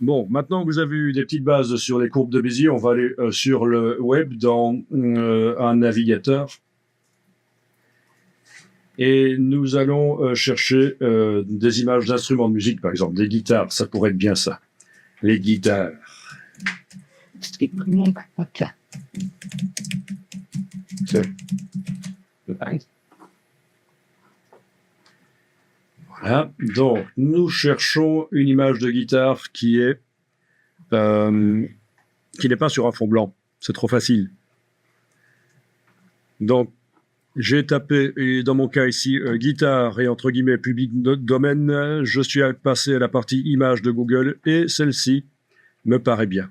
Bon, maintenant que vous avez eu des petites bases sur les courbes de Bézier, on va aller sur le web dans un navigateur. Et nous allons chercher des images d'instruments de musique, par exemple, des guitares, ça pourrait être bien ça. Les guitares. Voilà, donc nous cherchons une image de guitare qui n'est pas sur un fond blanc, c'est trop facile. Donc j'ai tapé, et dans mon cas ici, guitare et entre guillemets public domaine, je suis passé à la partie images de Google et celle-ci me paraît bien.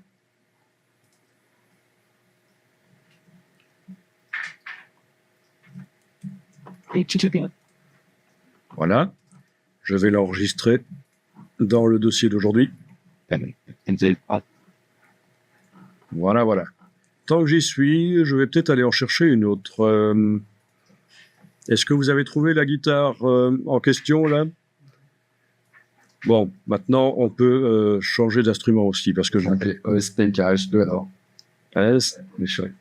Voilà, je vais l'enregistrer dans le dossier d'aujourd'hui. Voilà, voilà. Tant que j'y suis, je vais peut-être aller en chercher une autre. Est-ce que vous avez trouvé la guitare en question, là? Bon, maintenant, on peut changer d'instrument aussi, parce que j'ai appelé OST-KH2, alors. S, mais je sais.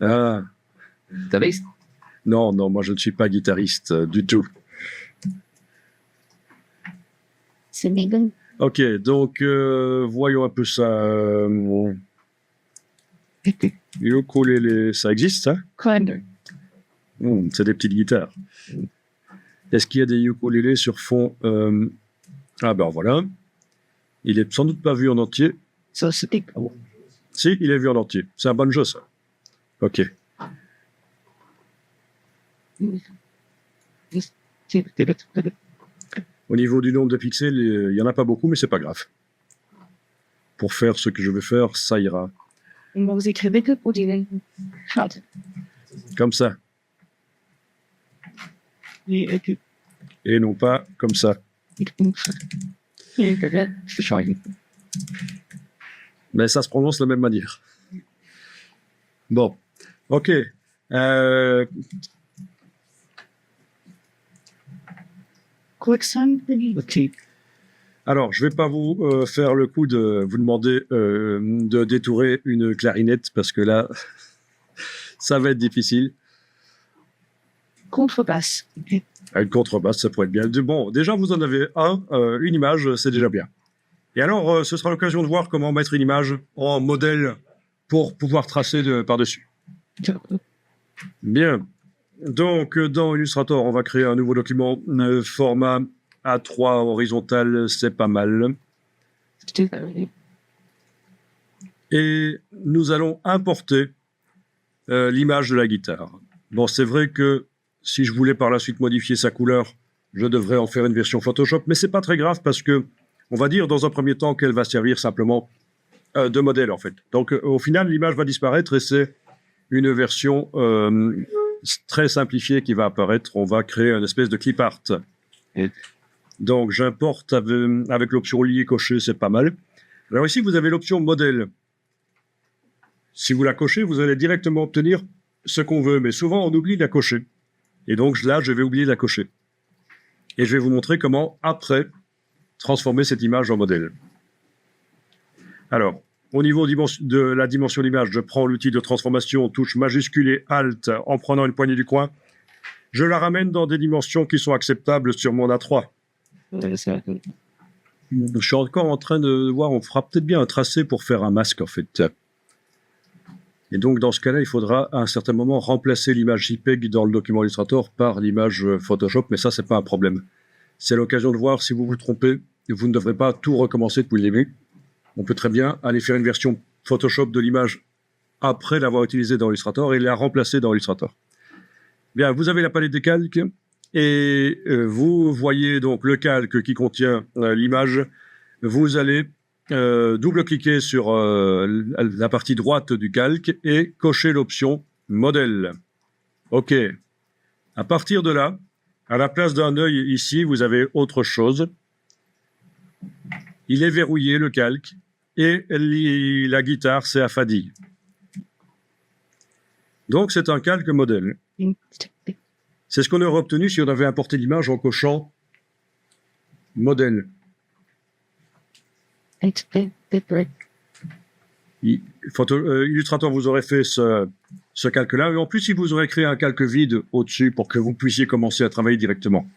Ah. Guitariste? Non, non, moi, je ne suis pas guitariste du tout. C'est bien. Ok, donc, voyons un peu ça. Ukulélé, ça existe, ça? C'est des petites guitares. Est-ce qu'il y a des ukulélés sur fond Ah ben voilà. Il est sans doute pas vu en entier. Ça, c'est Si, il est vu en entier. C'est un banjo, ça. Ok. Au niveau du nombre de pixels, il n'y en a pas beaucoup, mais c'est pas grave. Pour faire ce que je veux faire, ça ira. Vous écrivez que pour dire Comme ça. Et non pas comme ça. Mais ça se prononce de la même manière. Bon. Ok. Alors, je ne vais pas vous faire le coup de vous demander de détourer une clarinette, parce que là, ça va être difficile. Contrebasse. Une contrebasse, ça pourrait être bien. Bon, déjà, vous en avez une image, c'est déjà bien. Et alors, ce sera l'occasion de voir comment mettre une image en modèle pour pouvoir tracer par-dessus. Bien. Donc, dans Illustrator, on va créer un nouveau document format A3 horizontal, c'est pas mal. Et nous allons importer l'image de la guitare. Bon, c'est vrai que si je voulais par la suite modifier sa couleur, je devrais en faire une version Photoshop, mais c'est pas très grave parce que on va dire dans un premier temps qu'elle va servir simplement de modèle en fait. Donc au final, l'image va disparaître et c'est une version très simplifiée qui va apparaître. On va créer une espèce de clip art. Donc j'importe avec l'option lier cocher, c'est pas mal. Alors ici, vous avez l'option modèle. Si vous la cochez, vous allez directement obtenir ce qu'on veut, mais souvent on oublie de la cocher. Et donc là, je vais oublier de la cocher. Et je vais vous montrer comment, après, transformer cette image en modèle. Alors, au niveau de la dimension d'image, je prends l'outil de transformation, touche majuscule et Alt en prenant une poignée du coin. Je la ramène dans des dimensions qui sont acceptables sur mon A3. Je suis encore en train de voir, on fera peut-être bien un tracé pour faire un masque, en fait. Et donc, dans ce cas-là, il faudra à un certain moment remplacer l'image JPEG dans le document Illustrator par l'image Photoshop, mais ça, c'est pas un problème. C'est l'occasion de voir si vous vous trompez. Vous ne devrez pas tout recommencer depuis le début. On peut très bien aller faire une version Photoshop de l'image après l'avoir utilisée dans Illustrator et la remplacer dans Illustrator. Bien, vous avez la palette des calques et vous voyez donc le calque qui contient l'image. Vous allez double-cliquer sur la partie droite du calque et cocher l'option modèle. OK. À partir de là, à la place d'un œil ici, vous avez autre chose. Il est verrouillé, le calque, et la guitare, c'est à fadille. Donc, c'est un calque modèle. C'est ce qu'on aurait obtenu si on avait importé l'image en cochant modèle. Illustrator vous aurait fait ce calque-là, et en plus, il vous aurait créé un calque vide au-dessus pour que vous puissiez commencer à travailler directement.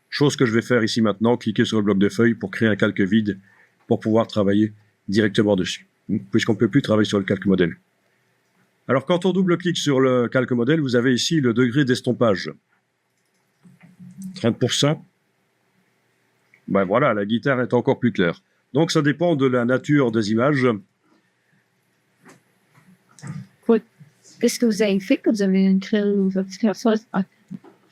Chose que je vais faire ici maintenant, cliquer sur le bloc de feuilles pour créer un calque vide pour pouvoir travailler directement dessus, puisqu'on ne peut plus travailler sur le calque modèle. Alors, quand on double-clique sur le calque modèle, vous avez ici le degré d'estompage. 30%. Ben voilà, la guitare est encore plus claire. Donc, ça dépend de la nature des images. Qu'est-ce que vous avez fait que vous avez créé votre personne?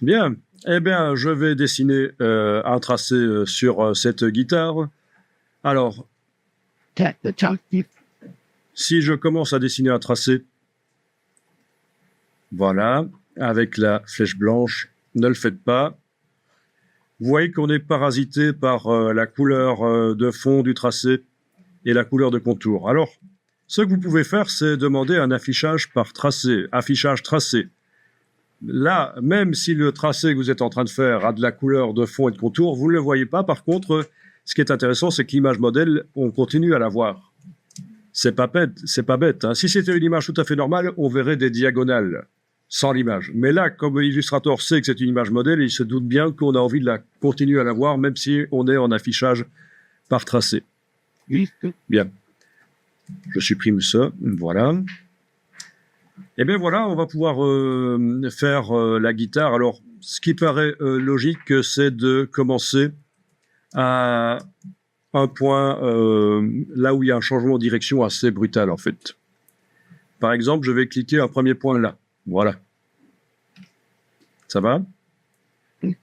Bien. Eh bien, je vais dessiner un tracé sur cette guitare. Alors, si je commence à dessiner un tracé, voilà, avec la flèche blanche, ne le faites pas. Vous voyez qu'on est parasité par la couleur de fond du tracé et la couleur de contour. Alors, ce que vous pouvez faire, c'est demander un affichage par tracé, affichage tracé. Là, même si le tracé que vous êtes en train de faire a de la couleur de fond et de contour, vous ne le voyez pas. Par contre, ce qui est intéressant, c'est que l'image modèle, on continue à la voir. C'est pas bête. Hein. Si c'était une image tout à fait normale, on verrait des diagonales sans l'image. Mais là, comme l'illustrateur sait que c'est une image modèle, il se doute bien qu'on a envie de la continuer à la voir, même si on est en affichage par tracé. Bien. Je supprime ça. Voilà. Et bien voilà, on va pouvoir faire la guitare. Alors, ce qui paraît logique, c'est de commencer à un point là où il y a un changement de direction assez brutal, en fait. Par exemple, je vais cliquer un premier point là. Voilà. Ça va? Puis,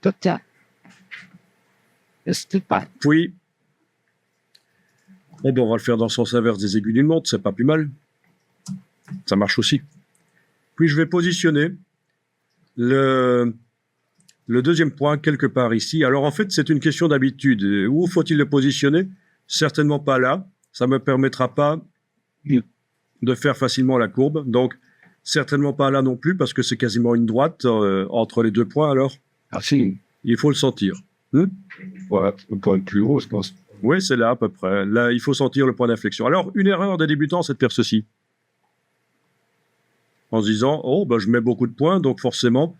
on va le faire dans le sens inverse des aiguilles d'une montre, c'est pas plus mal. Ça marche aussi. Puis je vais positionner le deuxième point quelque part ici. Alors en fait, c'est une question d'habitude. Où faut-il le positionner? Certainement pas là. Ça ne me permettra pas de faire facilement la courbe. Donc, certainement pas là non plus, parce que c'est quasiment une droite entre les deux points. Alors, il faut le sentir. Ouais, un point plus haut, je pense. Oui, c'est là à peu près. Là, il faut sentir le point d'inflexion. Alors, une erreur des débutants, c'est de faire ceci. En se disant, oh, ben, je mets beaucoup de points, donc forcément,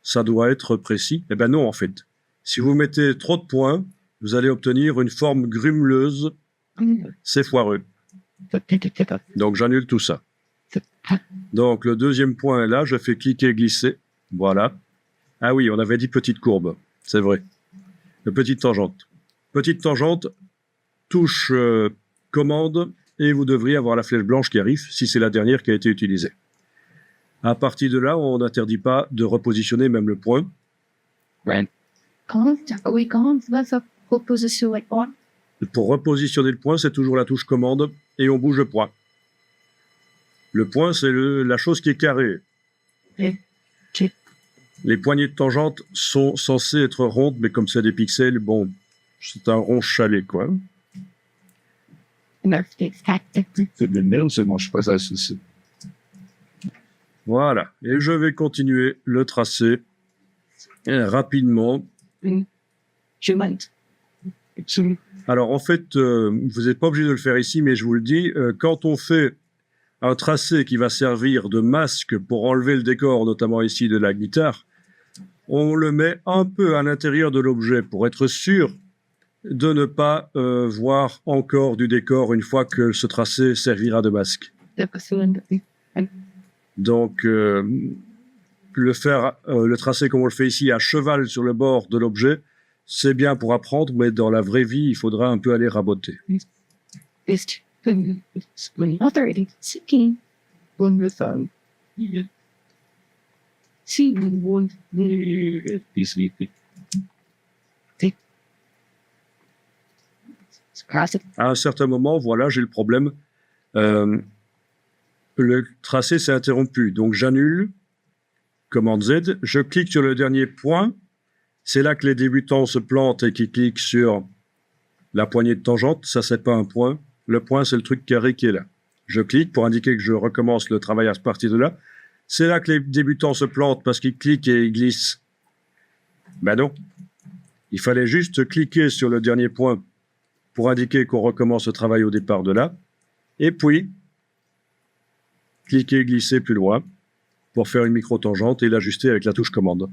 ça doit être précis. Eh bien non, en fait. Si vous mettez trop de points, vous allez obtenir une forme grumeleuse. C'est foireux. Donc, j'annule tout ça. Donc, le deuxième point est là. Je fais cliquer, glisser. Voilà. Ah oui, on avait dit petite courbe. C'est vrai. Une petite tangente. Petite tangente, touche commande, et vous devriez avoir la flèche blanche qui arrive, si c'est la dernière qui a été utilisée. À partir de là, on n'interdit pas de repositionner même le point. Comment va repositionner le point? Pour repositionner le point, c'est toujours la touche commande et on bouge le point. Le point, c'est la chose qui est carrée. Les poignées de tangente sont censées être rondes, mais comme c'est des pixels, bon, c'est un rond chalet, quoi. C'est de merde, ça mange pas ça. Voilà. Et je vais continuer le tracé rapidement. Je monte. Alors, en fait, vous n'êtes pas obligé de le faire ici, mais je vous le dis, quand on fait un tracé qui va servir de masque pour enlever le décor, notamment ici de la guitare, on le met un peu à l'intérieur de l'objet pour être sûr de ne pas voir encore du décor une fois que ce tracé servira de masque. Donc, le tracé comme on le fait ici à cheval sur le bord de l'objet, c'est bien pour apprendre, mais dans la vraie vie, il faudra un peu aller raboter. À un certain moment, voilà, j'ai le problème. Le tracé s'est interrompu, donc j'annule, commande Z, je clique sur le dernier point, c'est là que les débutants se plantent et qui cliquent sur la poignée de tangente, ça c'est pas un point, le point c'est le truc carré qui est là. Je clique pour indiquer que je recommence le travail à partir de là, c'est là que les débutants se plantent parce qu'ils cliquent et ils glissent. Ben non, il fallait juste cliquer sur le dernier point pour indiquer qu'on recommence le travail au départ de là, Et puis, cliquer, glisser plus loin pour faire une micro-tangente et l'ajuster avec la touche commande.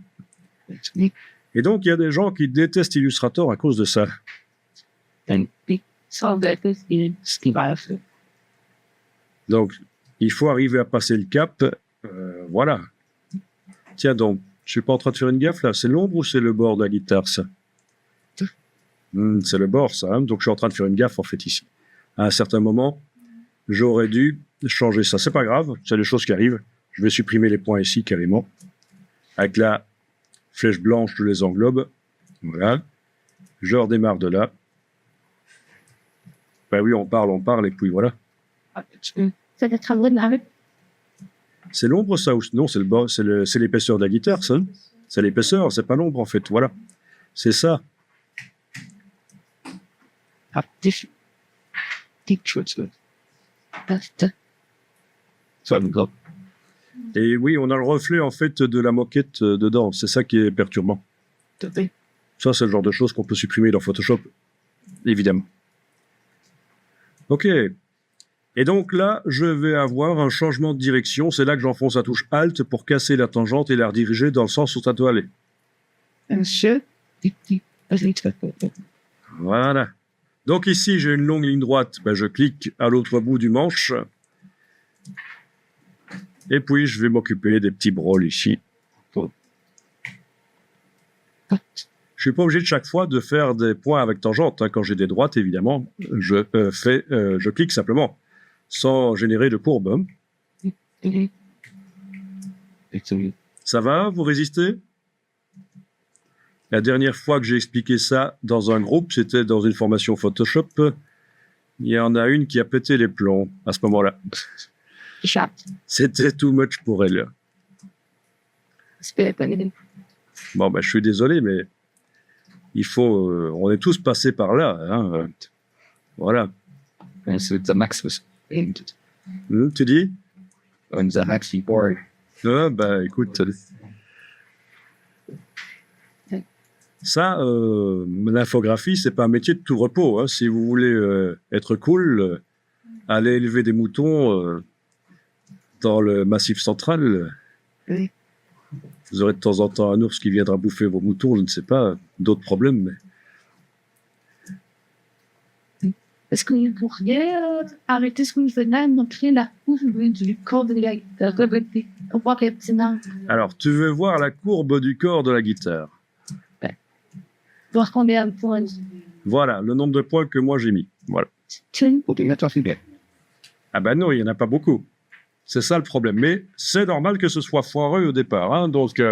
Et donc, il y a des gens qui détestent Illustrator à cause de ça. Donc, il faut arriver à passer le cap. Voilà. Tiens donc, je suis pas en train de faire une gaffe là. C'est l'ombre ou c'est le bord de la guitare, ça? C'est le bord, ça. Hein. Donc, je suis en train de faire une gaffe, en fait, ici. À un certain moment, j'aurais dû changer ça. C'est pas grave, c'est des choses qui arrivent. Je vais supprimer les points ici, carrément. Avec la flèche blanche, je les englobe. Voilà. Je redémarre de là. Ben oui, on parle, et puis voilà. C'est l'ombre, ça? Ou... Non, c'est le bord, c'est l'épaisseur de la guitare, ça. C'est l'épaisseur, c'est pas l'ombre, en fait. Voilà. C'est ça. Et oui, on a le reflet, en fait, de la moquette dedans. C'est ça qui est perturbant. Ça, c'est le genre de choses qu'on peut supprimer dans Photoshop, évidemment. OK. Et donc là, je vais avoir un changement de direction. C'est là que j'enfonce la touche Alt pour casser la tangente et la rediriger dans le sens où ça doit aller. Voilà. Donc ici, j'ai une longue ligne droite. Ben, je clique à l'autre bout du manche. Et puis, je vais m'occuper des petits brols ici. Je suis pas obligé de chaque fois de faire des points avec tangente. Hein. Quand j'ai des droites, évidemment, je clique simplement, sans générer de courbe. Ça va? Vous résistez? La dernière fois que j'ai expliqué ça dans un groupe, c'était dans une formation Photoshop. Il y en a une qui a pété les plombs à ce moment-là. C'était too much pour elle. Bon, ben, je suis désolé, mais il faut... on est tous passés par là. Hein. Voilà. Tu dis? Ben, écoute... Ça, l'infographie, c'est pas un métier de tout repos. Hein. Si vous voulez être cool, allez élever des moutons dans le Massif central. Oui. Vous aurez de temps en temps un ours qui viendra bouffer vos moutons, je ne sais pas, d'autres problèmes. Mais... Est-ce qu'on pourrait arrêter ce qu'on faisait, montrer la courbe du corps de la guitare? Alors, tu veux voir la courbe du corps de la guitare? Voir combien de points. Voilà, le nombre de points que moi j'ai mis. Voilà. Ah ben non, il n'y en a pas beaucoup. C'est ça le problème. Mais c'est normal que ce soit foireux au départ. Hein. Donc,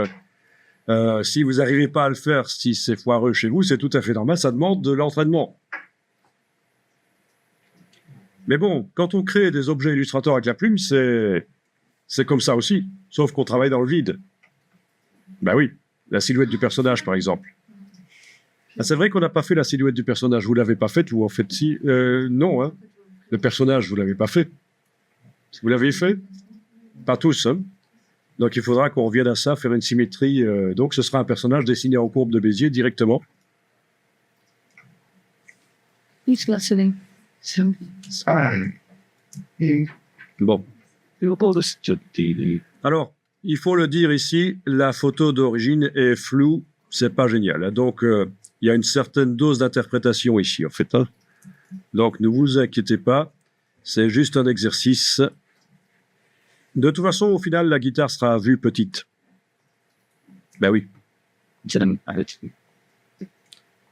si vous n'arrivez pas à le faire, si c'est foireux chez vous, c'est tout à fait normal. Ça demande de l'entraînement. Mais bon, quand on crée des objets Illustrator avec la plume, c'est comme ça aussi. Sauf qu'on travaille dans le vide. Ben oui, la silhouette du personnage, par exemple. Ah, c'est vrai qu'on n'a pas fait la silhouette du personnage. Vous l'avez pas faite ou en fait si non, hein. Le personnage, vous l'avez pas fait. Vous l'avez fait? Pas tous, hein. Donc il faudra qu'on revienne à ça, faire une symétrie. Donc ce sera un personnage dessiné en courbe de Bézier directement. Bon. Alors, il faut le dire ici, la photo d'origine est floue, c'est pas génial. Hein. Donc il y a une certaine dose d'interprétation ici, en fait. Hein. Donc, ne vous inquiétez pas, c'est juste un exercice. De toute façon, au final, la guitare sera vue petite. Ben oui.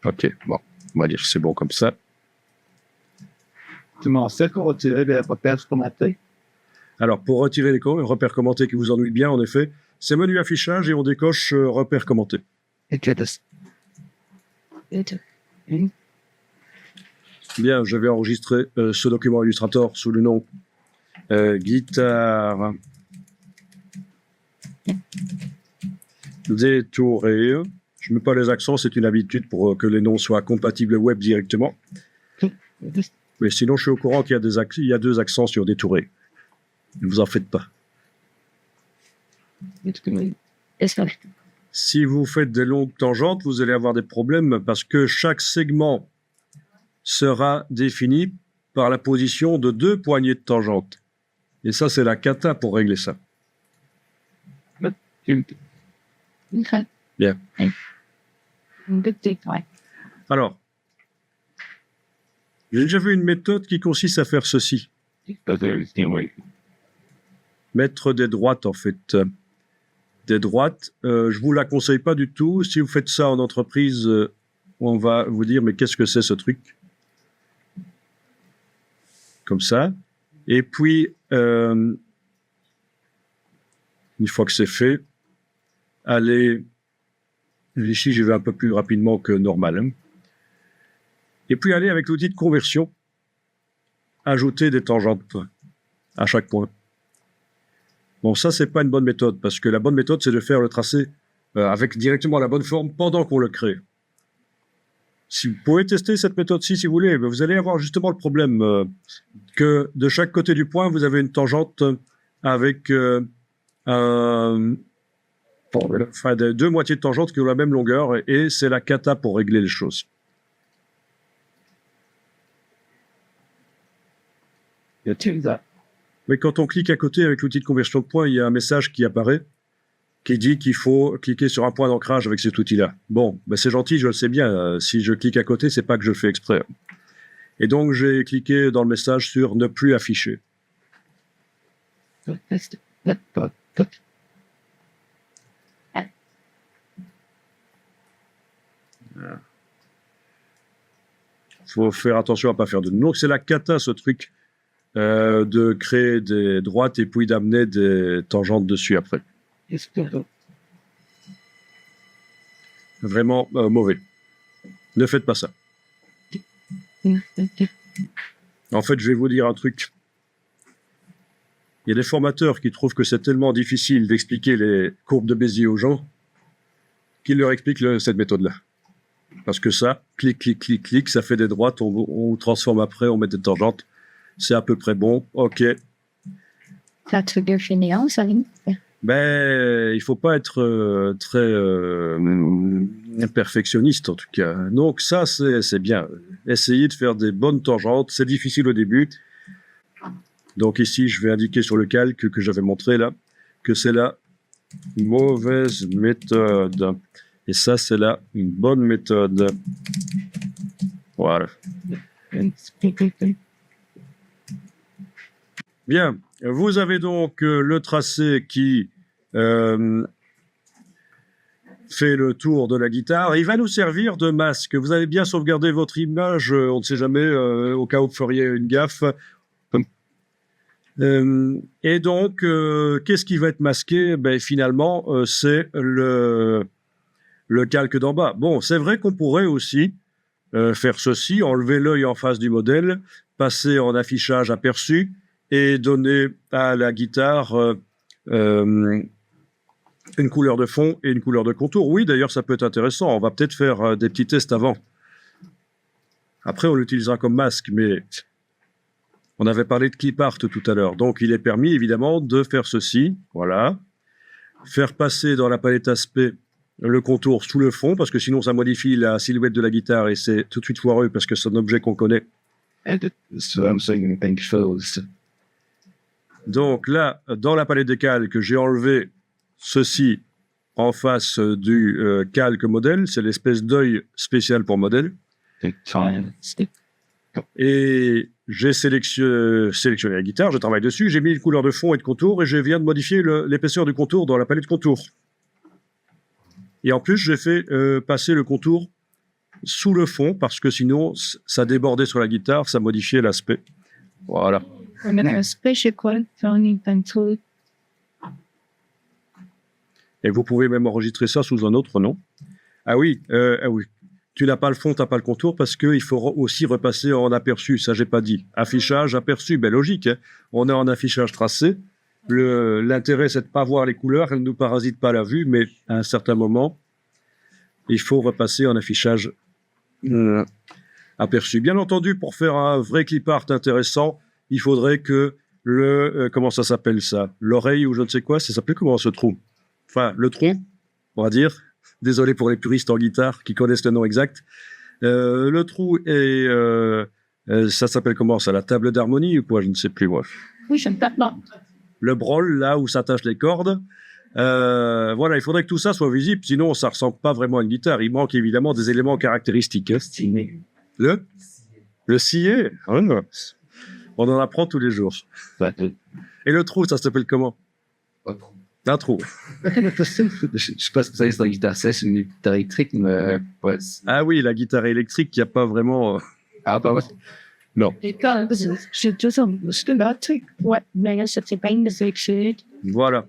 Ok, bon, on va dire que c'est bon comme ça. Alors, pour retirer les repères commentés qui vous ennuient bien, en effet, c'est menu affichage et on décoche repères commentés. Bien, je vais enregistrer ce document Illustrator sous le nom guitare détourée. Je ne mets pas les accents, c'est une habitude pour que les noms soient compatibles web directement. Mais sinon, je suis au courant qu'il y a deux accents sur détouré. Ne vous en faites pas. Si vous faites des longues tangentes, vous allez avoir des problèmes parce que chaque segment sera défini par la position de 2 poignées de tangente. Et ça, c'est la cata pour régler ça. Okay. Bien. Good thing, ouais. Alors, j'ai déjà vu une méthode qui consiste à faire ceci. Mettre des droites, en fait. Des droites, je vous la conseille pas du tout. Si vous faites ça en entreprise, on va vous dire, mais qu'est-ce que c'est ce truc? Comme ça. Et puis, une fois que c'est fait, allez, ici j'y vais un peu plus rapidement que normal, hein. Et puis allez avec l'outil de conversion, ajouter des tangentes à chaque point. Bon, ça c'est pas une bonne méthode, parce que la bonne méthode c'est de faire le tracé avec directement la bonne forme pendant qu'on le crée. Si vous pouvez tester cette méthode-ci si vous voulez, mais vous allez avoir justement le problème que de chaque côté du point, vous avez une tangente avec enfin, deux moitiés de tangente qui ont la même longueur, et c'est la cata pour régler les choses. Mais quand on clique à côté avec l'outil de conversion de points, il y a un message qui apparaît qui dit qu'il faut cliquer sur un point d'ancrage avec cet outil-là. Bon, ben c'est gentil, je le sais bien. Si je clique à côté, c'est pas que je le fais exprès. Et donc, j'ai cliqué dans le message sur ne plus afficher. Faut faire attention à pas faire de... Donc, c'est la cata, ce truc, de créer des droites et puis d'amener des tangentes dessus après. Vraiment mauvais. Ne faites pas ça. En fait, je vais vous dire un truc. Il y a des formateurs qui trouvent que c'est tellement difficile d'expliquer les courbes de Bézier aux gens qu'ils leur expliquent cette méthode-là. Parce que ça, clic, clic, clic, clic, ça fait des droites, on transforme après, on met des tangentes. C'est à peu près bon, ok. Ça te définit, ça. Ben, il faut pas être très perfectionniste en tout cas. Donc ça, c'est bien. Essayez de faire des bonnes tangentes. C'est difficile au début. Donc ici, je vais indiquer sur le calque que j'avais montré là que c'est la mauvaise méthode. Et ça, c'est là une bonne méthode. Voilà. Bien. Vous avez donc le tracé qui fait le tour de la guitare. Il va nous servir de masque. Vous avez bien sauvegardé votre image, on ne sait jamais, au cas où vous feriez une gaffe. Et donc, qu'est-ce qui va être masqué? Ben, finalement, c'est le calque d'en bas. Bon, c'est vrai qu'on pourrait aussi faire ceci, enlever l'œil en face du modèle, passer en affichage aperçu, et donner à la guitare une couleur de fond et une couleur de contour. Oui, d'ailleurs, ça peut être intéressant. On va peut-être faire des petits tests avant. Après, on l'utilisera comme masque, mais on avait parlé de clip art tout à l'heure. Donc, il est permis, évidemment, de faire ceci. Voilà. Faire passer dans la palette aspect le contour sous le fond, parce que sinon, ça modifie la silhouette de la guitare et c'est tout de suite foireux parce que c'est un objet qu'on connaît. Donc là, dans la palette des calques, j'ai enlevé ceci en face du calque modèle. C'est l'espèce d'œil spécial pour modèle. Et j'ai sélectionné la guitare, je travaille dessus, j'ai mis une couleur de fond et de contour et je viens de modifier l'épaisseur du contour dans la palette contour. Et en plus, j'ai fait passer le contour sous le fond parce que sinon, ça débordait sur la guitare, ça modifiait l'aspect. Voilà. Et vous pouvez même enregistrer ça sous un autre nom. Ah oui, oui. Tu n'as pas le fond, tu n'as pas le contour parce qu'il faut aussi repasser en aperçu. Ça, j'ai pas dit. Affichage, aperçu, ben logique. Hein. On est en affichage tracé. L'intérêt, c'est de ne pas voir les couleurs. Elles ne nous parasitent pas la vue, mais à un certain moment, il faut repasser en affichage aperçu. Bien entendu, pour faire un vrai clip art intéressant, il faudrait que comment ça s'appelle ça? L'oreille ou je ne sais quoi, ça s'appelle comment ce trou? Enfin, le tronc, on va dire. Désolé pour les puristes en guitare qui connaissent le nom exact. Le trou est Ça s'appelle comment ça? La table d'harmonie ou quoi? Je ne sais plus, moi. Oui, je ne tape pas. Le brol, là où s'attachent les cordes. Voilà, il faudrait que tout ça soit visible, sinon ça ressemble pas vraiment à une guitare. Il manque évidemment des éléments caractéristiques. Le sillet, on en apprend tous les jours. Et le trou, ça s'appelle comment? Un trou. Je sais pas si c'est dans la guitare sèche, c'est une guitare électrique, mais ouais. Ah oui, la guitare électrique, il n'y a pas vraiment... Ah, bah ouais. Non. Et quand je te sens là, ouais, mais ça c'est pas une sélection. Voilà.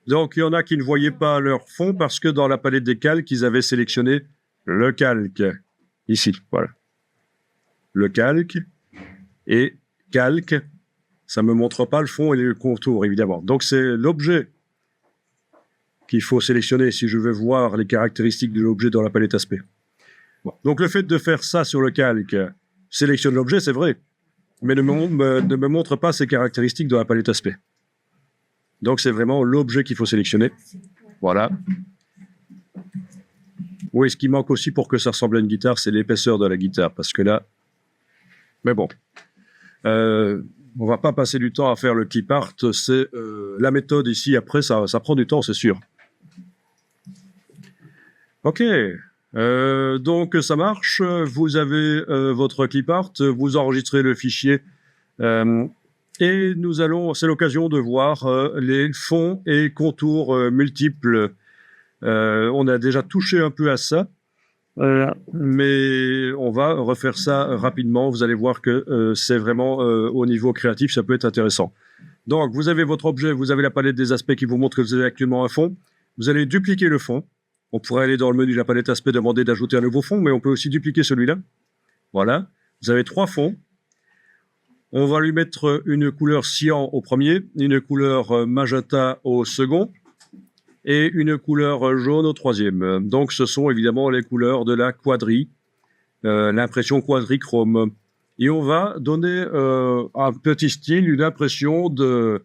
Donc, il y en a qui ne voyaient pas leur fond parce que dans la palette des calques, ils avaient sélectionné le calque. Ici, voilà. Le calque et calque. Ça ne me montre pas le fond et le contour, évidemment. Donc, c'est l'objet qu'il faut sélectionner si je veux voir les caractéristiques de l'objet dans la palette aspect. Bon. Donc, le fait de faire ça sur le calque sélectionne l'objet, c'est vrai, mais ne me montre pas ses caractéristiques dans la palette aspect. Donc, c'est vraiment l'objet qu'il faut sélectionner. Voilà. Oui, ce qui manque aussi pour que ça ressemble à une guitare, c'est l'épaisseur de la guitare, parce que là... Mais bon. On va pas passer du temps à faire le clip art. C'est la méthode ici. Après, ça prend du temps, c'est sûr. Ok. Donc, ça marche. Vous avez votre clip art. Vous enregistrez le fichier. Et nous allons... C'est l'occasion de voir les fonds et contours multiples. On a déjà touché un peu à ça. Mais on va refaire ça rapidement. Vous allez voir que c'est vraiment au niveau créatif, ça peut être intéressant. Donc, vous avez votre objet, vous avez la palette des aspects qui vous montre que vous avez actuellement un fond. Vous allez dupliquer le fond. On pourrait aller dans le menu de la palette aspect, demander d'ajouter un nouveau fond, mais on peut aussi dupliquer celui-là. Voilà. Vous avez 3 fonds. On va lui mettre une couleur cyan au premier, une couleur magenta au second, et une couleur jaune au troisième. Donc, ce sont évidemment les couleurs de la quadri, l'impression quadrichrome. Et on va donner un petit style, une impression de,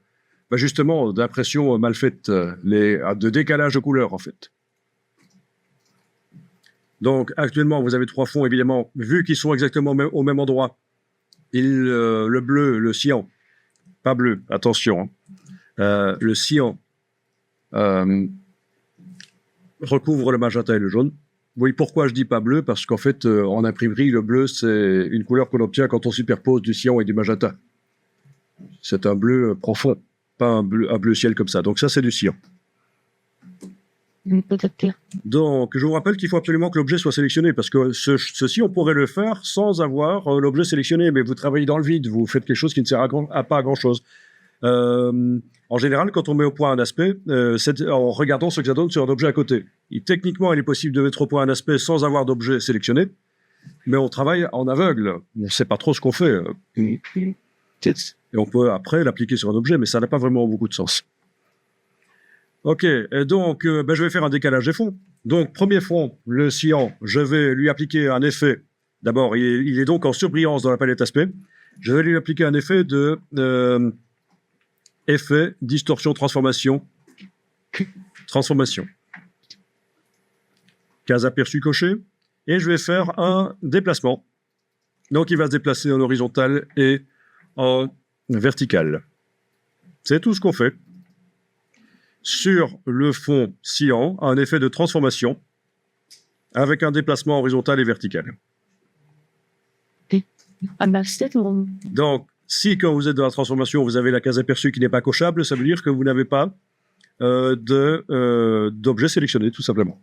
justement, d'impression mal faite, de décalage de couleurs, en fait. Donc, actuellement, vous avez 3 fonds, évidemment, vu qu'ils sont exactement au même endroit. Le bleu, le cyan, pas bleu, attention, hein. Le cyan, recouvre le magenta et le jaune. Oui, pourquoi je dis pas bleu? Parce qu'en fait, en imprimerie, le bleu, c'est une couleur qu'on obtient quand on superpose du cyan et du magenta. C'est un bleu profond, pas un bleu ciel comme ça. Donc ça, c'est du cyan. Donc, je vous rappelle qu'il faut absolument que l'objet soit sélectionné, parce que ceci, on pourrait le faire sans avoir l'objet sélectionné, mais vous travaillez dans le vide, vous faites quelque chose qui ne sert pas à grand-chose. En général, quand on met au point un aspect, c'est en regardant ce que ça donne sur un objet à côté. Techniquement, il est possible de mettre au point un aspect sans avoir d'objet sélectionné, mais on travaille en aveugle. On ne sait pas trop ce qu'on fait. Et on peut après l'appliquer sur un objet, mais ça n'a pas vraiment beaucoup de sens. Ok, et donc je vais faire un décalage des fonds. Donc, premier fond, le cyan, je vais lui appliquer un effet. D'abord, il est donc en surbrillance dans la palette aspect. Je vais lui appliquer un effet de... effet, distorsion, transformation. Transformation. Case aperçue cochée. Et je vais faire un déplacement. Donc, il va se déplacer en horizontal et en vertical. C'est tout ce qu'on fait. Sur le fond cyan, un effet de transformation avec un déplacement horizontal et vertical. Donc, si quand vous êtes dans la transformation, vous avez la case aperçue qui n'est pas cochable, ça veut dire que vous n'avez pas d'objet sélectionné, tout simplement.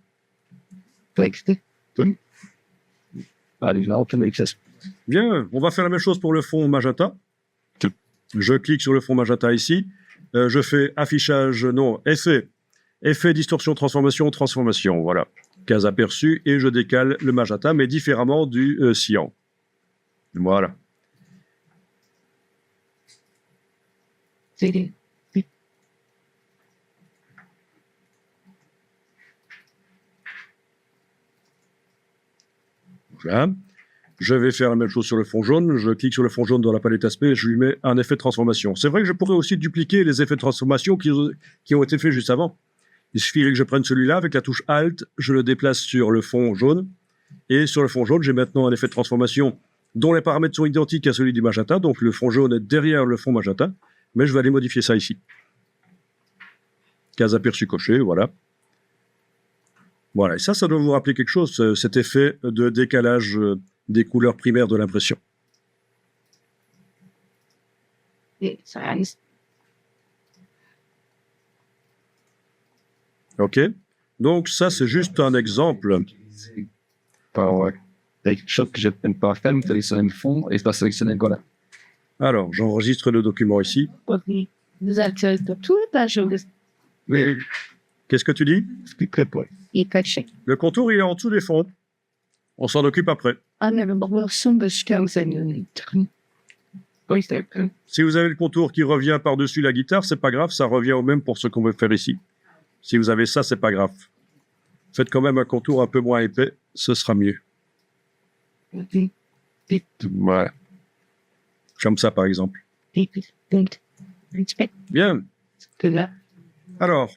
Bien, on va faire la même chose pour le fond magenta. Je clique sur le fond magenta ici. Je fais affichage, non, effet, distorsion, transformation, transformation. Voilà, case aperçue, et je décale le magenta, mais différemment du cyan. Voilà. Voilà. Je vais faire la même chose sur le fond jaune. Je clique sur le fond jaune dans la palette aspect et je lui mets un effet de transformation. C'est vrai que je pourrais aussi dupliquer les effets de transformation qui ont été faits juste avant. Il suffirait que je prenne celui-là avec la touche Alt, je le déplace sur le fond jaune. Et sur le fond jaune, j'ai maintenant un effet de transformation dont les paramètres sont identiques à celui du magenta, donc le fond jaune est derrière le fond magenta, mais je vais aller modifier ça ici. Case aperçu coché, voilà. Voilà, et ça doit vous rappeler quelque chose, cet effet de décalage des couleurs primaires de l'impression. Ok? Donc ça, c'est juste un exemple. Par quelque chose que je ne peux pas faire, vous sélectionnez le fond et je dois sélectionner le collant. Alors, j'enregistre le document ici. Vous êtes de tout la journée. Oui, Qu'est-ce que tu dis? expliquerai pas. Il est caché. Le contour, il est en dessous des fonds. On s'en occupe après. Si vous avez le contour qui revient par-dessus la guitare, c'est pas grave, ça revient au même pour ce qu'on veut faire ici. Si vous avez ça, c'est pas grave. Faites quand même un contour un peu moins épais, ce sera mieux. Voilà. Comme ça, par exemple. Bien. Alors,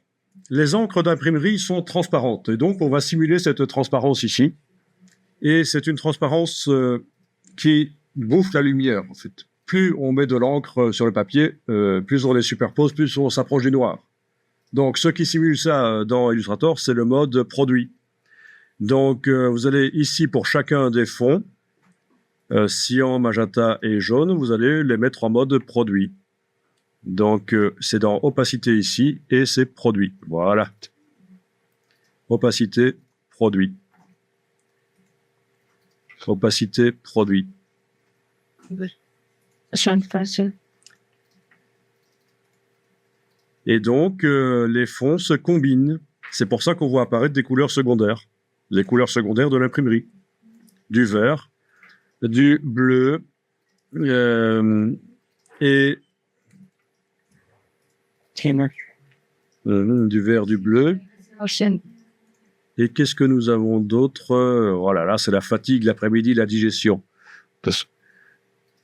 les encres d'imprimerie sont transparentes. Et donc, on va simuler cette transparence ici. Et c'est une transparence qui bouffe la lumière, en fait. Plus on met de l'encre sur le papier, plus on les superpose, plus on s'approche du noir. Donc, ce qui simule ça dans Illustrator, c'est le mode produit. Donc, vous allez ici, pour chacun des fonds, cyan, magenta et jaune, vous allez les mettre en mode produit. Donc, c'est dans opacité ici, et c'est produit. Voilà. Opacité, produit. Opacité, produit. Et donc, les fonds se combinent. C'est pour ça qu'on voit apparaître des couleurs secondaires. Les couleurs secondaires de l'imprimerie. Du vert, du bleu, et du vert, du bleu. Et qu'est-ce que nous avons d'autre? Voilà, là, c'est la fatigue, l'après-midi, la digestion.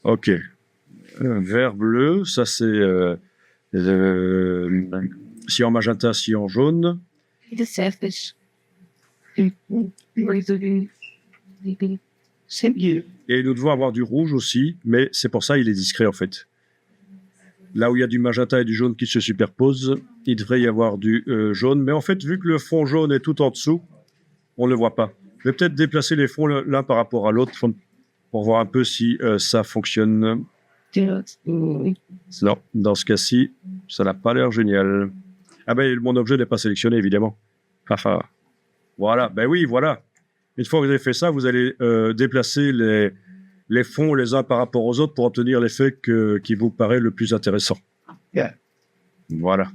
Ok. Vert, bleu, ça c'est cyan magenta, cyan jaune. Et nous devons avoir du rouge aussi, mais c'est pour ça il est discret en fait. Là où il y a du magenta et du jaune qui se superposent, il devrait y avoir du jaune. Mais en fait, vu que le fond jaune est tout en dessous, on ne le voit pas. Je vais peut-être déplacer les fonds l'un par rapport à l'autre pour voir un peu si ça fonctionne. Non, dans ce cas-ci, ça n'a pas l'air génial. Ah ben, mon objet n'est pas sélectionné, évidemment. Voilà, ben oui, voilà. Une fois que vous avez fait ça, vous allez déplacer les fonds les uns par rapport aux autres pour obtenir l'effet qui vous paraît le plus intéressant. Yeah. Voilà.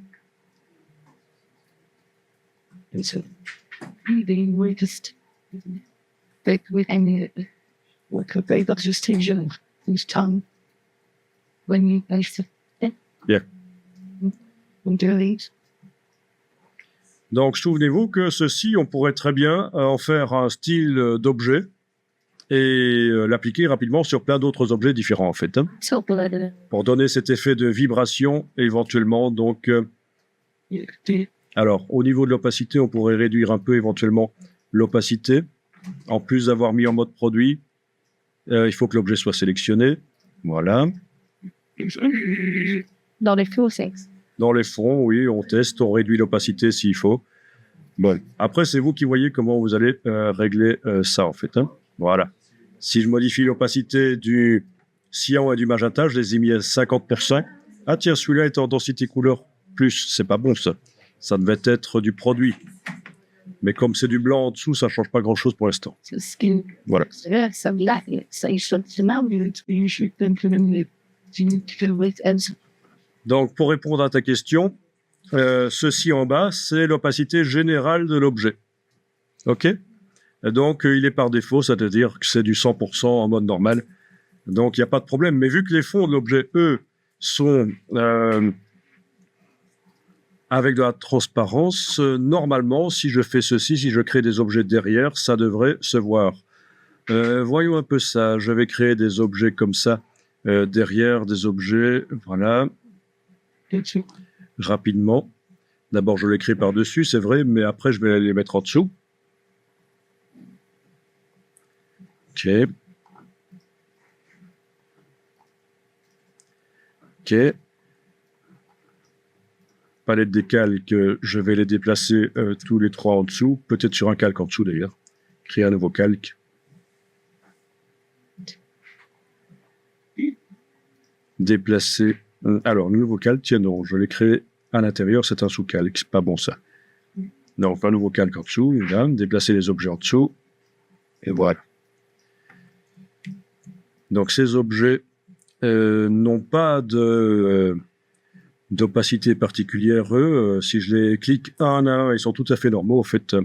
Yeah. Donc, souvenez-vous que ceci, on pourrait très bien en faire un style d'objet et l'appliquer rapidement sur plein d'autres objets différents, en fait. Hein, pour donner cet effet de vibration, éventuellement. Donc, alors, au niveau de l'opacité, on pourrait réduire un peu éventuellement l'opacité. En plus d'avoir mis en mode produit, il faut que l'objet soit sélectionné. Voilà. Dans les faux sexes. Dans les fonds, oui, on teste, on réduit l'opacité s'il faut. Bon. Après, c'est vous qui voyez comment vous allez régler ça, en fait. Hein. Voilà. Si je modifie l'opacité du cyan et du magenta, je les ai mis à 50%. Ah tiens, celui-là est en densité couleur plus. C'est pas bon, ça. Ça devait être du produit. Mais comme c'est du blanc en dessous, ça change pas grand-chose pour l'instant. Voilà. Donc, pour répondre à ta question, ceci en bas, c'est l'opacité générale de l'objet. OK? Donc, il est par défaut, c'est-à-dire que c'est du 100% en mode normal. Donc, il n'y a pas de problème. Mais vu que les fonds de l'objet, eux, sont avec de la transparence, normalement, si je fais ceci, si je crée des objets derrière, ça devrait se voir. Voyons un peu ça. Je vais créer des objets comme ça, derrière des objets, voilà. Rapidement. D'abord, je les crée par-dessus, c'est vrai, mais après, je vais les mettre en dessous. OK. OK. Palette des calques, je vais les déplacer tous les 3 en dessous, peut-être sur un calque en dessous d'ailleurs. Créer un nouveau calque. Déplacer. Alors, le nouveau calque, tiens, non, je l'ai créé à l'intérieur, c'est un sous-calque, c'est pas bon ça. Non, on fait un nouveau calque en dessous, là, déplacer les objets en dessous, et voilà. Donc, ces objets n'ont pas d'opacité particulière, eux. Si je les clique un à un, ils sont tout à fait normaux, en fait,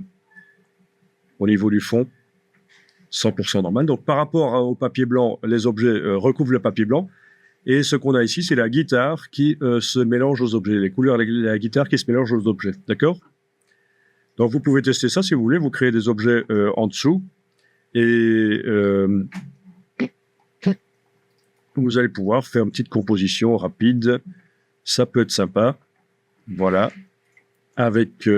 au niveau du fond, 100% normal. Donc, par rapport au papier blanc, les objets recouvrent le papier blanc. Et ce qu'on a ici, c'est la guitare qui se mélange aux objets. Les couleurs de la guitare qui se mélangent aux objets. D'accord? Donc, vous pouvez tester ça si vous voulez. Vous créez des objets en dessous. Et vous allez pouvoir faire une petite composition rapide. Ça peut être sympa. Voilà. Avec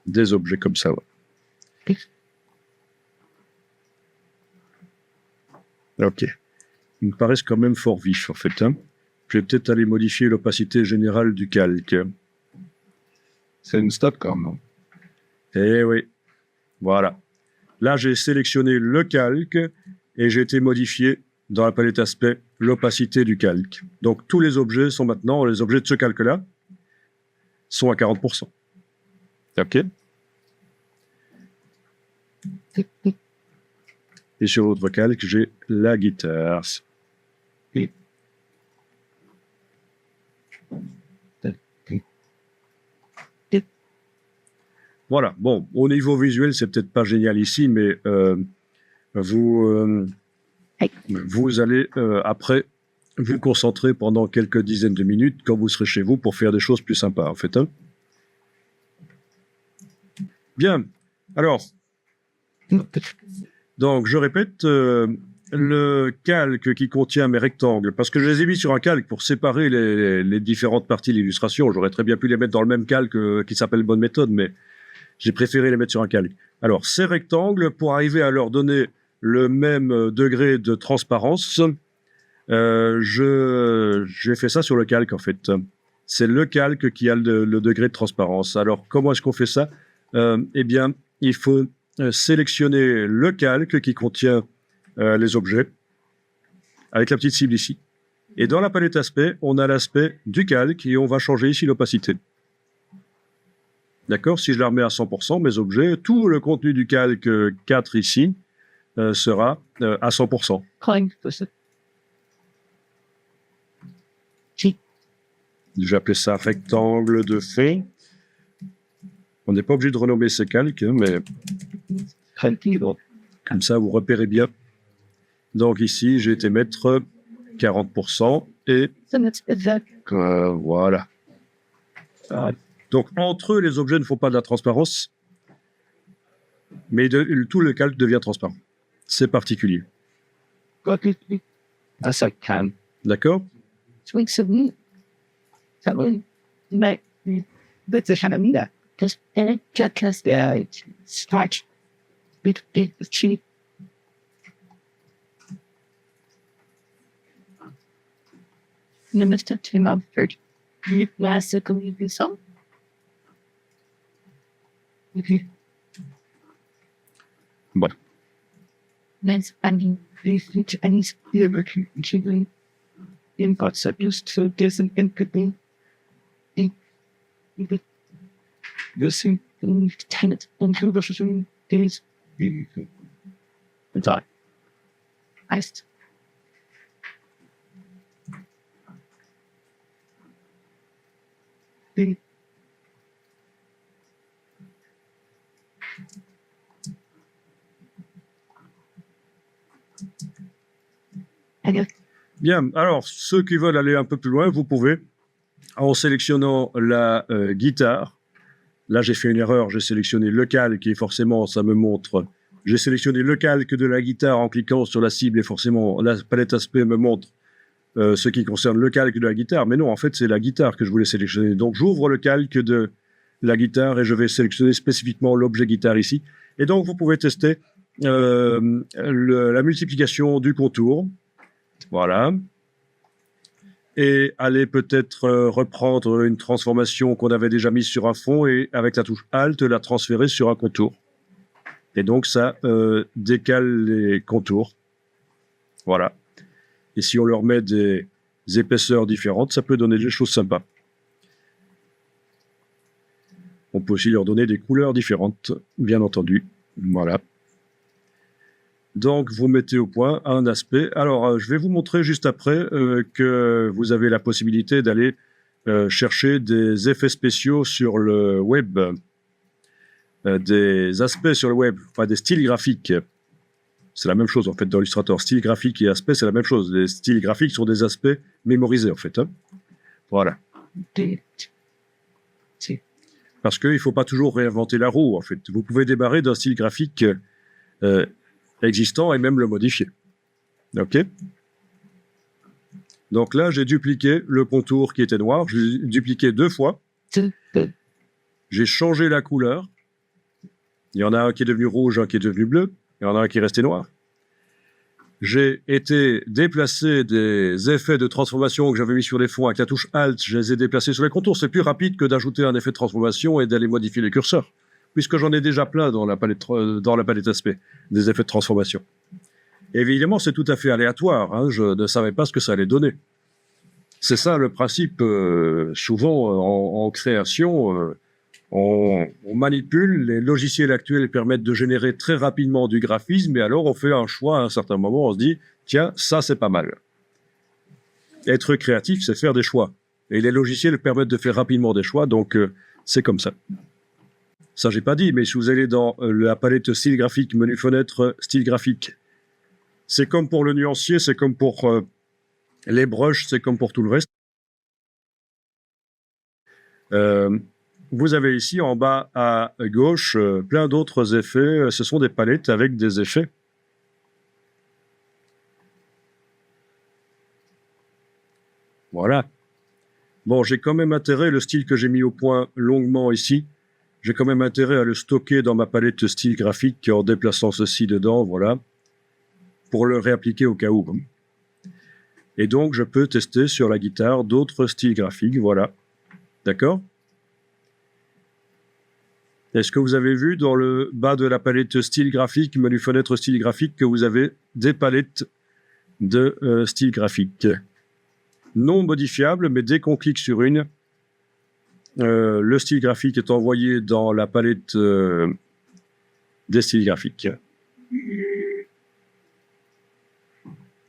des objets comme ça. Ouais. Ok. Ils me paraissent quand même fort vifs, en fait. Hein. Je vais peut-être aller modifier l'opacité générale du calque. C'est une stop quand même. Eh oui. Voilà. Là, j'ai sélectionné le calque et j'ai été modifié dans la palette aspect l'opacité du calque. Donc, tous les objets sont maintenant, les objets de ce calque-là, sont à 40%. Ok. Et sur l'autre calque, j'ai la guitare. Voilà. Bon, au niveau visuel, c'est peut-être pas génial ici, mais vous allez après vous concentrer pendant quelques dizaines de minutes quand vous serez chez vous pour faire des choses plus sympas, en fait. Hein. Bien. Alors. Donc, je répète, le calque qui contient mes rectangles, parce que je les ai mis sur un calque pour séparer les différentes parties de l'illustration. J'aurais très bien pu les mettre dans le même calque qui s'appelle Bonne Méthode, mais j'ai préféré les mettre sur un calque. Alors, ces rectangles, pour arriver à leur donner le même degré de transparence, j'ai fait ça sur le calque, en fait. C'est le calque qui a le degré de transparence. Alors, comment est-ce qu'on fait ça? Eh bien, il faut sélectionner le calque qui contient les objets avec la petite cible ici. Et dans la palette aspect, on a l'aspect du calque et on va changer ici l'opacité. D'accord? Si je la remets à 100%, mes objets, tout le contenu du calque 4 ici sera à 100%. J'ai appelé ça rectangle de fond. On n'est pas obligé de renommer ces calques, hein, mais comme ça, vous repérez bien. Donc ici, j'ai été mettre 40% et voilà. Donc entre eux, les objets ne font pas de la transparence, mais tout le calque devient transparent. C'est particulier. D'accord? Voilà. Bien, alors ceux qui veulent aller un peu plus loin, vous pouvez, en sélectionnant la guitare. Là, j'ai fait une erreur, j'ai sélectionné le calque et forcément, ça me montre. J'ai sélectionné le calque de la guitare en cliquant sur la cible et forcément, la palette aspect me montre ce qui concerne le calque de la guitare. Mais non, en fait, c'est la guitare que je voulais sélectionner. Donc, j'ouvre le calque de la guitare et je vais sélectionner spécifiquement l'objet guitare ici. Et donc, vous pouvez tester la multiplication du contour Voilà. Et aller peut-être reprendre une transformation qu'on avait déjà mise sur un fond et avec la touche Alt, la transférer sur un contour. Et donc ça décale les contours. Voilà. Et si on leur met des épaisseurs différentes, ça peut donner des choses sympas. On peut aussi leur donner des couleurs différentes, bien entendu. Voilà. Donc, vous mettez au point un aspect. Alors, je vais vous montrer juste après que vous avez la possibilité d'aller chercher des effets spéciaux sur le web, des aspects sur le web, enfin des styles graphiques. C'est la même chose, en fait, dans Illustrator. Style graphique et aspect, c'est la même chose. Les styles graphiques sont des aspects mémorisés, en fait. Hein. Voilà. Parce qu'il ne faut pas toujours réinventer la roue, en fait. Vous pouvez démarrer d'un style graphique existant et même le modifier. OK? Donc là, j'ai dupliqué le contour qui était noir. J'ai dupliqué 2 fois. J'ai changé la couleur. Il y en a un qui est devenu rouge, un qui est devenu bleu. Il y en a un qui est resté noir. J'ai été déplacer des effets de transformation que j'avais mis sur les fonds avec la touche Alt. Je les ai déplacés sur les contours. C'est plus rapide que d'ajouter un effet de transformation et d'aller modifier les curseurs, puisque j'en ai déjà plein dans la palette aspect, des effets de transformation. Et évidemment, c'est tout à fait aléatoire. Hein. Je ne savais pas ce que ça allait donner. C'est ça le principe. Souvent, en création, on manipule. Les logiciels actuels permettent de générer très rapidement du graphisme, et alors on fait un choix à un certain moment. On se dit, tiens, ça c'est pas mal. Être créatif, c'est faire des choix. Et les logiciels permettent de faire rapidement des choix, donc c'est comme ça. Ça, j'ai pas dit, mais si vous allez dans la palette style graphique, menu fenêtre, style graphique, c'est comme pour le nuancier, c'est comme pour les brushes, c'est comme pour tout le reste. Vous avez ici en bas à gauche plein d'autres effets. Ce sont des palettes avec des effets. Voilà. Bon, j'ai quand même intérêt, le style que j'ai mis au point longuement ici, j'ai quand même intérêt à le stocker dans ma palette style graphique en déplaçant ceci dedans, voilà, pour le réappliquer au cas où. Et donc, je peux tester sur la guitare d'autres styles graphiques, voilà. D'accord ? Est-ce que vous avez vu dans le bas de la palette style graphique, menu fenêtre style graphique, que vous avez des palettes de style graphique non modifiables, mais dès qu'on clique sur une, le style graphique est envoyé dans la palette des styles graphiques.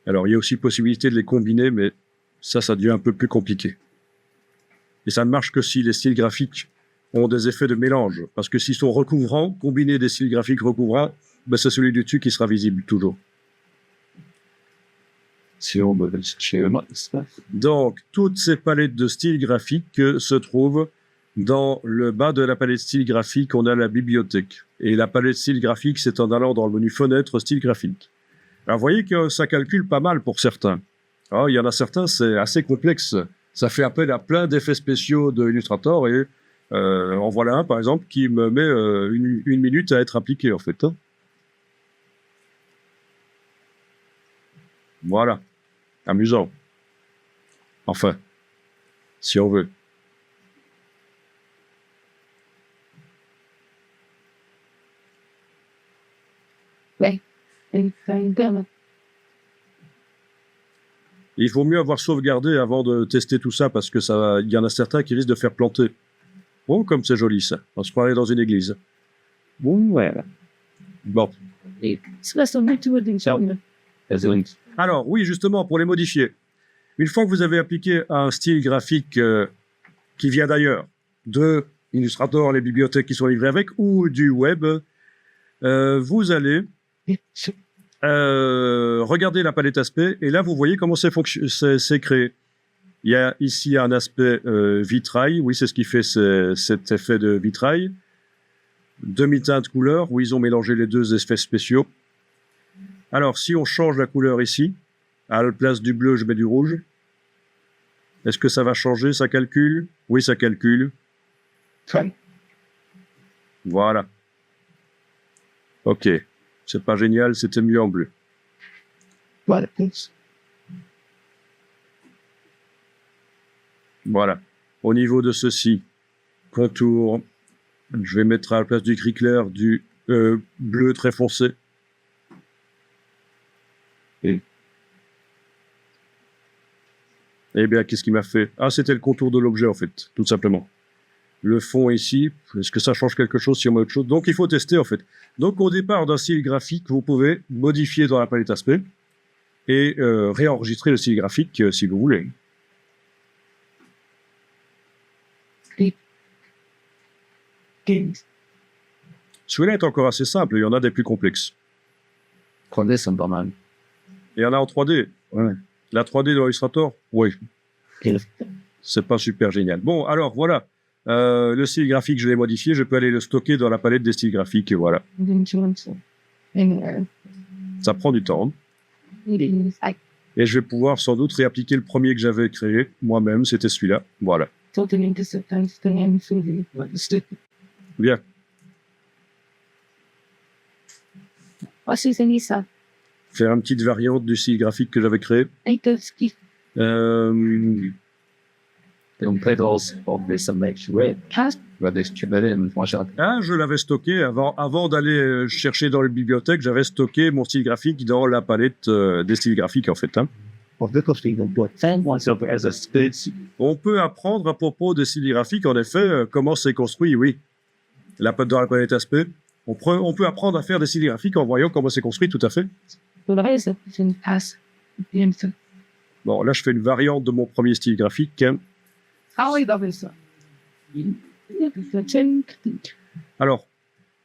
Alors, il y a aussi possibilité de les combiner, mais ça devient un peu plus compliqué. Et ça ne marche que si les styles graphiques ont des effets de mélange. Parce que s'ils sont recouvrants, combiner des styles graphiques recouvrants, ben c'est celui du dessus qui sera visible toujours. Donc, toutes ces palettes de styles graphiques se trouvent dans le bas de la palette style graphique. On a la bibliothèque. Et la palette style graphique, c'est en allant dans le menu fenêtre style graphique. Alors, vous voyez que ça calcule pas mal pour certains. Alors, il y en a certains, c'est assez complexe. Ça fait appel à plein d'effets spéciaux de Illustrator et en voilà un, par exemple, qui me met une minute à être appliqué, en fait. Hein. Voilà. Amusant. Enfin, si on veut. Ouais. Il vaut mieux avoir sauvegardé avant de tester tout ça, parce que il y en a certains qui risquent de faire planter. Oh, comme c'est joli, ça. On se croirait dans une église. Bon, voilà. Bon. Alors, oui, justement, pour les modifier. Une fois que vous avez appliqué un style graphique qui vient d'ailleurs, de Illustrator, les bibliothèques qui sont livrées avec, ou du web, vous allez regarder la palette aspect, et là, vous voyez comment c'est créé. Il y a ici un aspect vitrail, oui, c'est ce qui fait cet effet de vitrail. Demi-teinte couleur, où ils ont mélangé les deux effets spéciaux. Alors, si on change la couleur ici, à la place du bleu, je mets du rouge. Est-ce que ça va changer? Ça calcule? Oui, ça calcule. Voilà. Ok. C'est pas génial, c'était mieux en bleu. Voilà. Au niveau de ceci, contour, je vais mettre à la place du gris clair du bleu très foncé. Et Eh bien, qu'est-ce qu'il m'a fait? Ah, c'était le contour de l'objet, en fait, tout simplement. Le fond ici, est-ce que ça change quelque chose si on met autre chose? Donc, il faut tester, en fait. Donc, au départ d'un style graphique, vous pouvez modifier dans la palette aspect et réenregistrer le style graphique si vous voulez. Celui-là est encore assez simple, il y en a des plus complexes. 3D, c'est pas mal. Il y en a en 3D. Ouais. La 3D dans Illustrator, oui, Et c'est pas super génial. Bon, alors voilà. Le style graphique, je l'ai modifié. Je peux aller le stocker dans la palette des styles graphiques. Et voilà. Ça prend du temps. Et je vais pouvoir sans doute réappliquer le premier que j'avais créé moi-même. C'était celui-là. Voilà. Bien. Faire une petite variante du style graphique que j'avais créé. on peut des submets web. Ah, je l'avais stocké avant d'aller chercher dans les bibliothèques. J'avais stocké mon style graphique dans la palette des styles graphiques, en fait. Hein. On peut apprendre à propos des styles graphiques, en effet, comment c'est construit, oui. Dans la palette aspect. On peut apprendre à faire des styles graphiques en voyant comment c'est construit, tout à fait. Bon, là, je fais une variante de mon premier style graphique. Hein. Alors,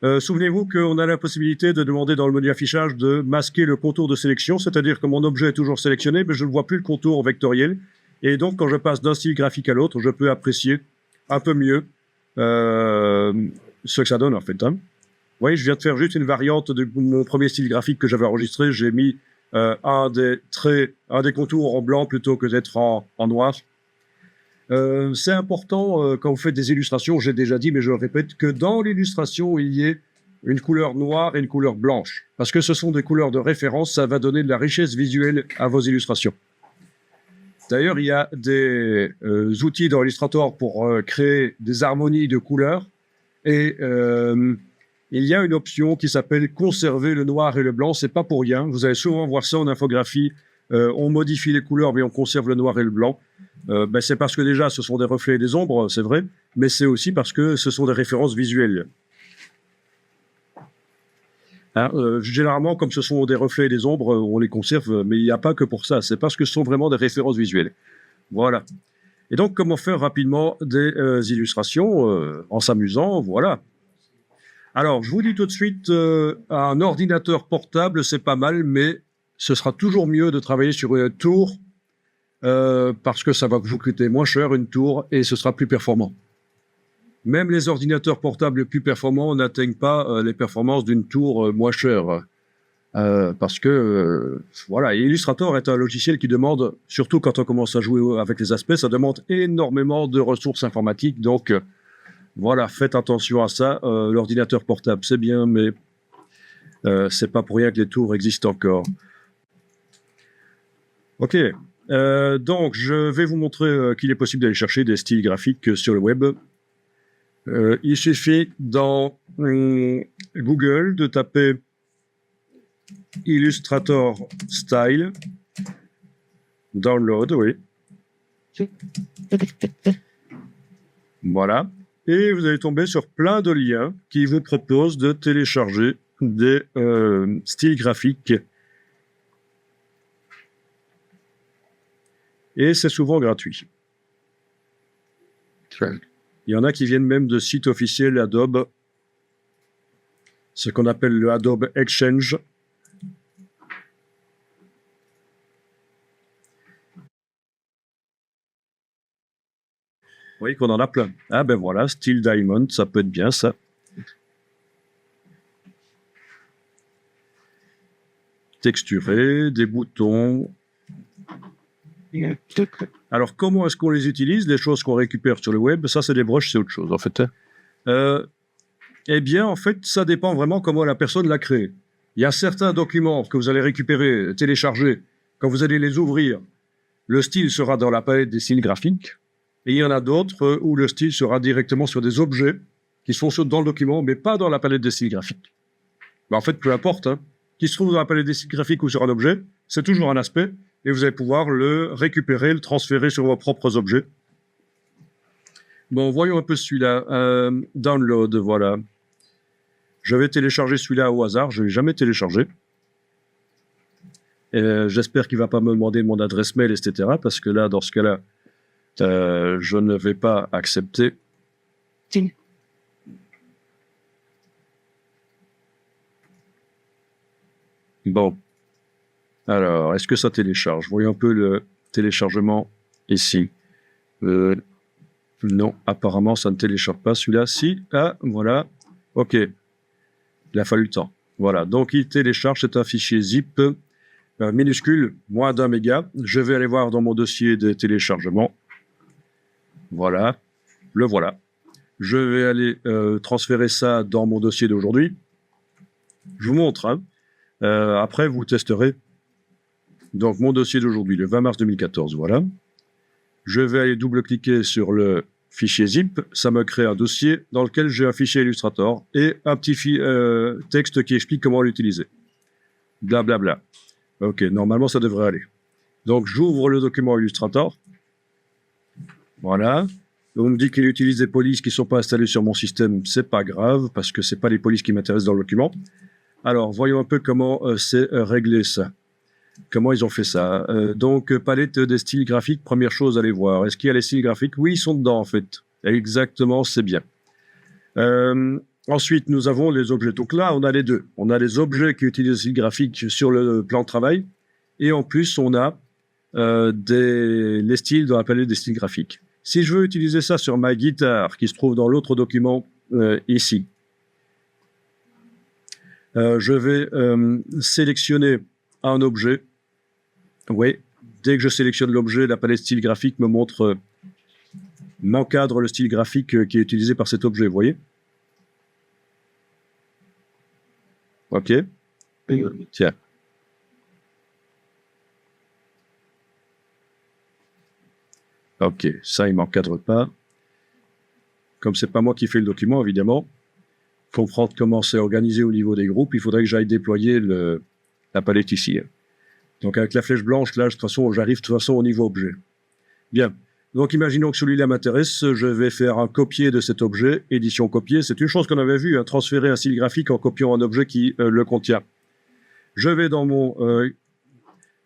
souvenez-vous qu'on a la possibilité de demander dans le menu affichage de masquer le contour de sélection, c'est-à-dire que mon objet est toujours sélectionné, mais je ne vois plus le contour vectoriel. Et donc, quand je passe d'un style graphique à l'autre, je peux apprécier un peu mieux ce que ça donne, en fait. Hein. Vous voyez, je viens de faire juste une variante de mon premier style graphique que j'avais enregistré. J'ai mis un des contours en blanc plutôt que d'être en noir. C'est important quand vous faites des illustrations, j'ai déjà dit, mais je le répète, que dans l'illustration, il y ait une couleur noire et une couleur blanche. Parce que ce sont des couleurs de référence, ça va donner de la richesse visuelle à vos illustrations. D'ailleurs, il y a des outils dans Illustrator pour créer des harmonies de couleurs. Et il y a une option qui s'appelle « Conserver le noir et le blanc ». C'est pas pour rien. Vous allez souvent voir ça en infographie. On modifie les couleurs, mais on conserve le noir et le blanc. C'est parce que déjà, ce sont des reflets et des ombres, c'est vrai, mais c'est aussi parce que ce sont des références visuelles. Hein, généralement, comme ce sont des reflets et des ombres, on les conserve, mais il n'y a pas que pour ça. C'est parce que ce sont vraiment des références visuelles. Voilà. Et donc, comment faire rapidement des illustrations en s'amusant, voilà. Alors, je vous dis tout de suite, un ordinateur portable, c'est pas mal, mais ce sera toujours mieux de travailler sur une tour parce que ça va vous coûter moins cher, une tour, et ce sera plus performant. Même les ordinateurs portables les plus performants n'atteignent pas les performances d'une tour moins chère. Parce que, voilà, et Illustrator est un logiciel qui demande, surtout quand on commence à jouer avec les aspects, ça demande énormément de ressources informatiques. Donc, voilà, faites attention à ça. L'ordinateur portable, c'est bien, mais c'est pas pour rien que les tours existent encore. Ok, donc je vais vous montrer qu'il est possible d'aller chercher des styles graphiques sur le web. Il suffit dans Google de taper Illustrator Style, download, oui. Voilà. Et vous allez tomber sur plein de liens qui vous proposent de télécharger des styles graphiques. Et c'est souvent gratuit. Il y en a qui viennent même de sites officiels Adobe, ce qu'on appelle le Adobe Exchange. Vous voyez qu'on en a plein. Ah ben voilà, Style Diamond, ça peut être bien ça. Texturé, des boutons. Alors, comment est-ce qu'on les utilise? Les choses qu'on récupère sur le web, ça, c'est des brushes, c'est autre chose, en fait. Eh bien, en fait, ça dépend vraiment comment la personne l'a créé. Il y a certains documents que vous allez récupérer, télécharger. Quand vous allez les ouvrir, le style sera dans la palette des styles graphiques. Et il y en a d'autres où le style sera directement sur des objets qui sont dans le document, mais pas dans la palette des styles graphiques. Mais en fait, peu importe, hein, qu'il se trouve dans la palette des styles graphiques ou sur un objet, c'est toujours un aspect, et vous allez pouvoir le récupérer, le transférer sur vos propres objets. Bon, voyons un peu celui-là. Download, voilà. Je vais télécharger celui-là au hasard, je ne l'ai jamais téléchargé. J'espère qu'il ne va pas me demander mon adresse mail, etc. Parce que là, dans ce cas-là, je ne vais pas accepter. Bon. Alors, est-ce que ça télécharge? Voyons un peu le téléchargement ici. Non, apparemment, ça ne télécharge pas. Celui-là, si. Ah, voilà. OK. Il a fallu le temps. Voilà. Donc, il télécharge. C'est un fichier zip minuscule, moins d'1 méga. Je vais aller voir dans mon dossier de téléchargement. Voilà. Le voilà. Je vais aller transférer ça dans mon dossier d'aujourd'hui. Je vous montre. Hein. Après, vous testerez. Donc, mon dossier d'aujourd'hui, le 20 mars 2014, voilà. Je vais aller double-cliquer sur le fichier zip. Ça me crée un dossier dans lequel j'ai un fichier Illustrator et un petit texte qui explique comment l'utiliser. Blablabla. OK, normalement, ça devrait aller. Donc, j'ouvre le document Illustrator. Voilà. On me dit qu'il utilise des polices qui ne sont pas installées sur mon système. C'est pas grave, parce que ce n'est pas les polices qui m'intéressent dans le document. Alors, voyons un peu comment c'est réglé ça. Comment ils ont fait ça. Donc, palette des styles graphiques, première chose à aller voir. Est-ce qu'il y a les styles graphiques? Oui, ils sont dedans, en fait. Exactement, c'est bien. Ensuite, nous avons les objets. Donc là, on a les deux. On a les objets qui utilisent les styles graphiques sur le plan de travail. Et en plus, on a les styles dans la palette des styles graphiques. Si je veux utiliser ça sur ma guitare, qui se trouve dans l'autre document ici, je vais sélectionner un objet. Oui, dès que je sélectionne l'objet, la palette style graphique me montre, m'encadre le style graphique qui est utilisé par cet objet, vous voyez? OK. Tiens. OK, ça, il ne m'encadre pas. Comme ce n'est pas moi qui fais le document, évidemment, comprendre comment c'est organisé au niveau des groupes, il faudrait que j'aille déployer la palette ici. Donc, avec la flèche blanche, là, de toute façon, j'arrive de toute façon au niveau objet. Bien. Donc, imaginons que celui-là m'intéresse. Je vais faire un copier de cet objet. Édition copier, c'est une chose qu'on avait vue, hein, transférer un style graphique en copiant un objet qui le contient. Je vais dans mon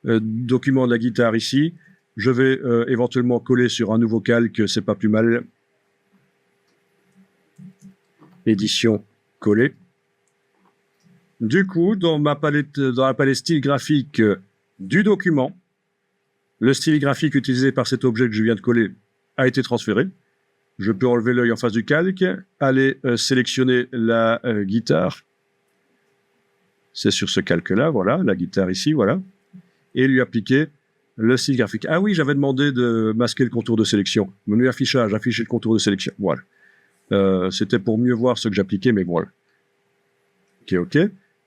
document de la guitare ici. Je vais éventuellement coller sur un nouveau calque, c'est pas plus mal. Édition coller. Du coup, dans la palette style graphique du document, le style graphique utilisé par cet objet que je viens de coller a été transféré. Je peux enlever l'œil en face du calque, aller sélectionner la guitare. C'est sur ce calque-là, voilà, la guitare ici, voilà. Et lui appliquer le style graphique. Ah oui, j'avais demandé de masquer le contour de sélection. Menu affichage, afficher le contour de sélection. Voilà. C'était pour mieux voir ce que j'appliquais, mais voilà. OK.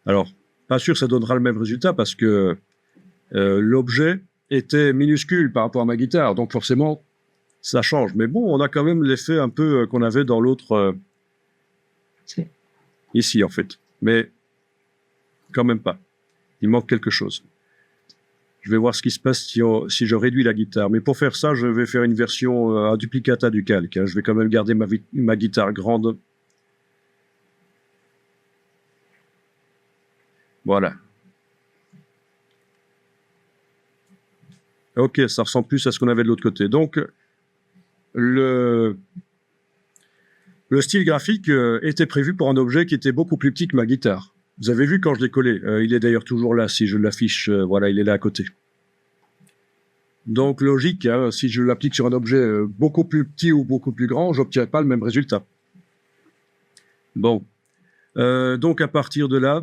Alors, pas sûr que ça donnera le même résultat parce que l'objet était minuscule par rapport à ma guitare. Donc, forcément, ça change. Mais bon, on a quand même l'effet un peu qu'on avait dans l'autre... ici, en fait. Mais quand même pas. Il manque quelque chose. Je vais voir ce qui se passe si je réduis la guitare. Mais pour faire ça, je vais faire une version, un duplicata du calque. Hein. Je vais quand même garder ma guitare grande. Voilà. OK, ça ressemble plus à ce qu'on avait de l'autre côté. Donc, le style graphique était prévu pour un objet qui était beaucoup plus petit que ma guitare. Vous avez vu quand je l'ai collé. Il est d'ailleurs toujours là, si je l'affiche. Voilà, il est là à côté. Donc, logique, hein, si je l'applique sur un objet beaucoup plus petit ou beaucoup plus grand, je n'obtiendrai pas le même résultat. Bon. Donc, à partir de là,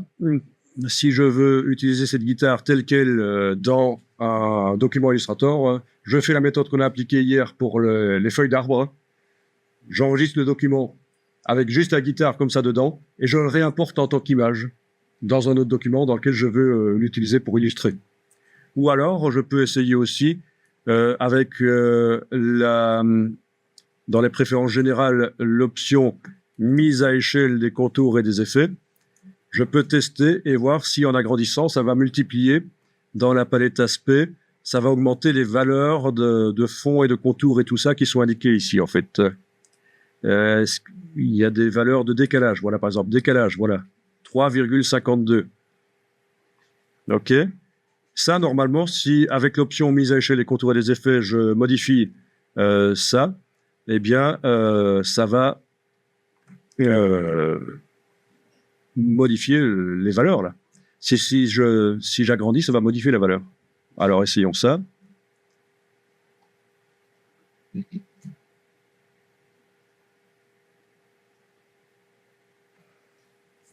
si je veux utiliser cette guitare telle qu'elle dans un document Illustrator, je fais la méthode qu'on a appliquée hier pour les feuilles d'arbre. J'enregistre le document avec juste la guitare comme ça dedans, et je le réimporte en tant qu'image dans un autre document dans lequel je veux l'utiliser pour illustrer. Ou alors, je peux essayer aussi avec dans les préférences générales l'option mise à échelle des contours et des effets, je peux tester et voir si en agrandissant, ça va multiplier dans la palette aspect, ça va augmenter les valeurs de fond et de contour et tout ça qui sont indiquées ici en fait. Il y a des valeurs de décalage, voilà par exemple, décalage, voilà, 3,52. Ok. Ça, normalement, si avec l'option mise à échelle des contours et des effets, je modifie ça, eh bien, ça va modifier les valeurs là. Si j'agrandis, ça va modifier la valeur. Alors essayons ça.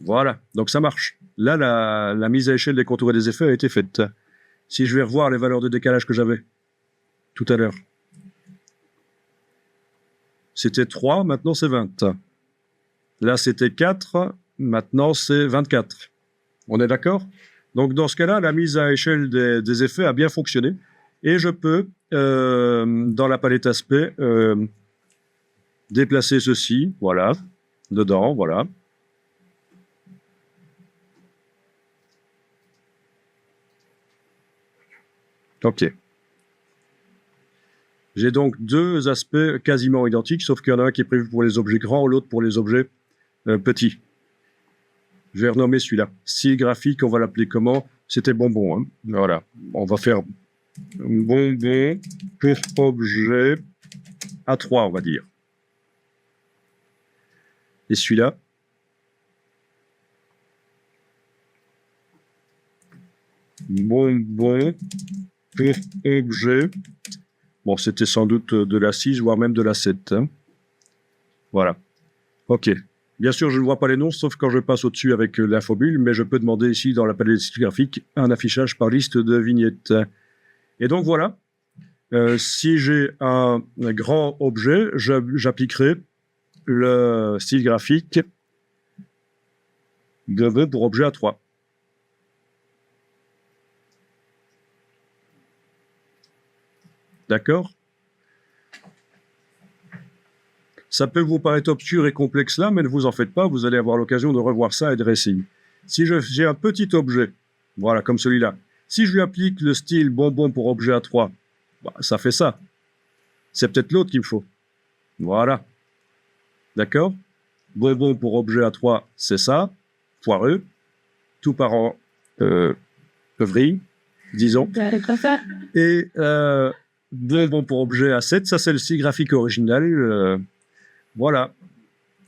Voilà, donc ça marche. Là, la mise à échelle des contours et des effets a été faite. Si je vais revoir les valeurs de décalage que j'avais tout à l'heure, c'était 3, maintenant c'est 20. Là, c'était 4, maintenant c'est 24. On est d'accord? Donc, dans ce cas-là, la mise à échelle des effets a bien fonctionné. Et je peux, dans la palette aspect, déplacer ceci, voilà, dedans, voilà. Ok. J'ai donc deux aspects quasiment identiques, sauf qu'il y en a un qui est prévu pour les objets grands, l'autre pour les objets petits. Je vais renommer celui-là. Style graphique, on va l'appeler comment? C'était bonbon. Hein. Voilà. On va faire bonbon pour objet A3, on va dire. Et celui-là? Bonbon pour objet. Bon, c'était sans doute de la 6, voire même de la 7. Hein. Voilà. OK. Bien sûr, je ne vois pas les noms, sauf quand je passe au-dessus avec l'infobulle, mais je peux demander ici, dans la palette graphique, un affichage par liste de vignettes. Et donc, voilà. Si j'ai un grand objet, j'appliquerai le style graphique de pour objet A3. D'accord? Ça peut vous paraître obscur et complexe là, mais ne vous en faites pas, vous allez avoir l'occasion de revoir ça et de réessayer. Si j'ai un petit objet, voilà, comme celui-là, si je lui applique le style bonbon pour objet A3, bah, ça fait ça. C'est peut-être l'autre qu'il me faut. Voilà. D'accord? Bonbon pour objet A3, c'est ça. Foireux. Tout parent œuvri, disons. Et bonbon pour objet A7, ça c'est le style graphique original. Voilà.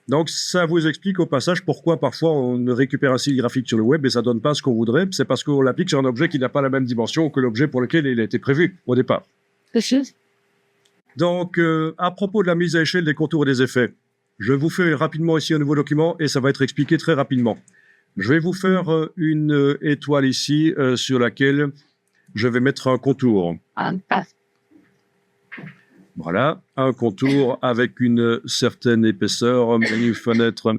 Donc ça vous explique au passage pourquoi parfois on récupère un style graphique sur le web et ça donne pas ce qu'on voudrait. C'est parce qu'on l'applique sur un objet qui n'a pas la même dimension que l'objet pour lequel il a été prévu au départ. Donc à propos de la mise à échelle des contours et des effets, je vous fais rapidement ici un nouveau document et ça va être expliqué très rapidement. Je vais vous faire une étoile ici sur laquelle je vais mettre un contour. Voilà, un contour avec une certaine épaisseur, menu fenêtre,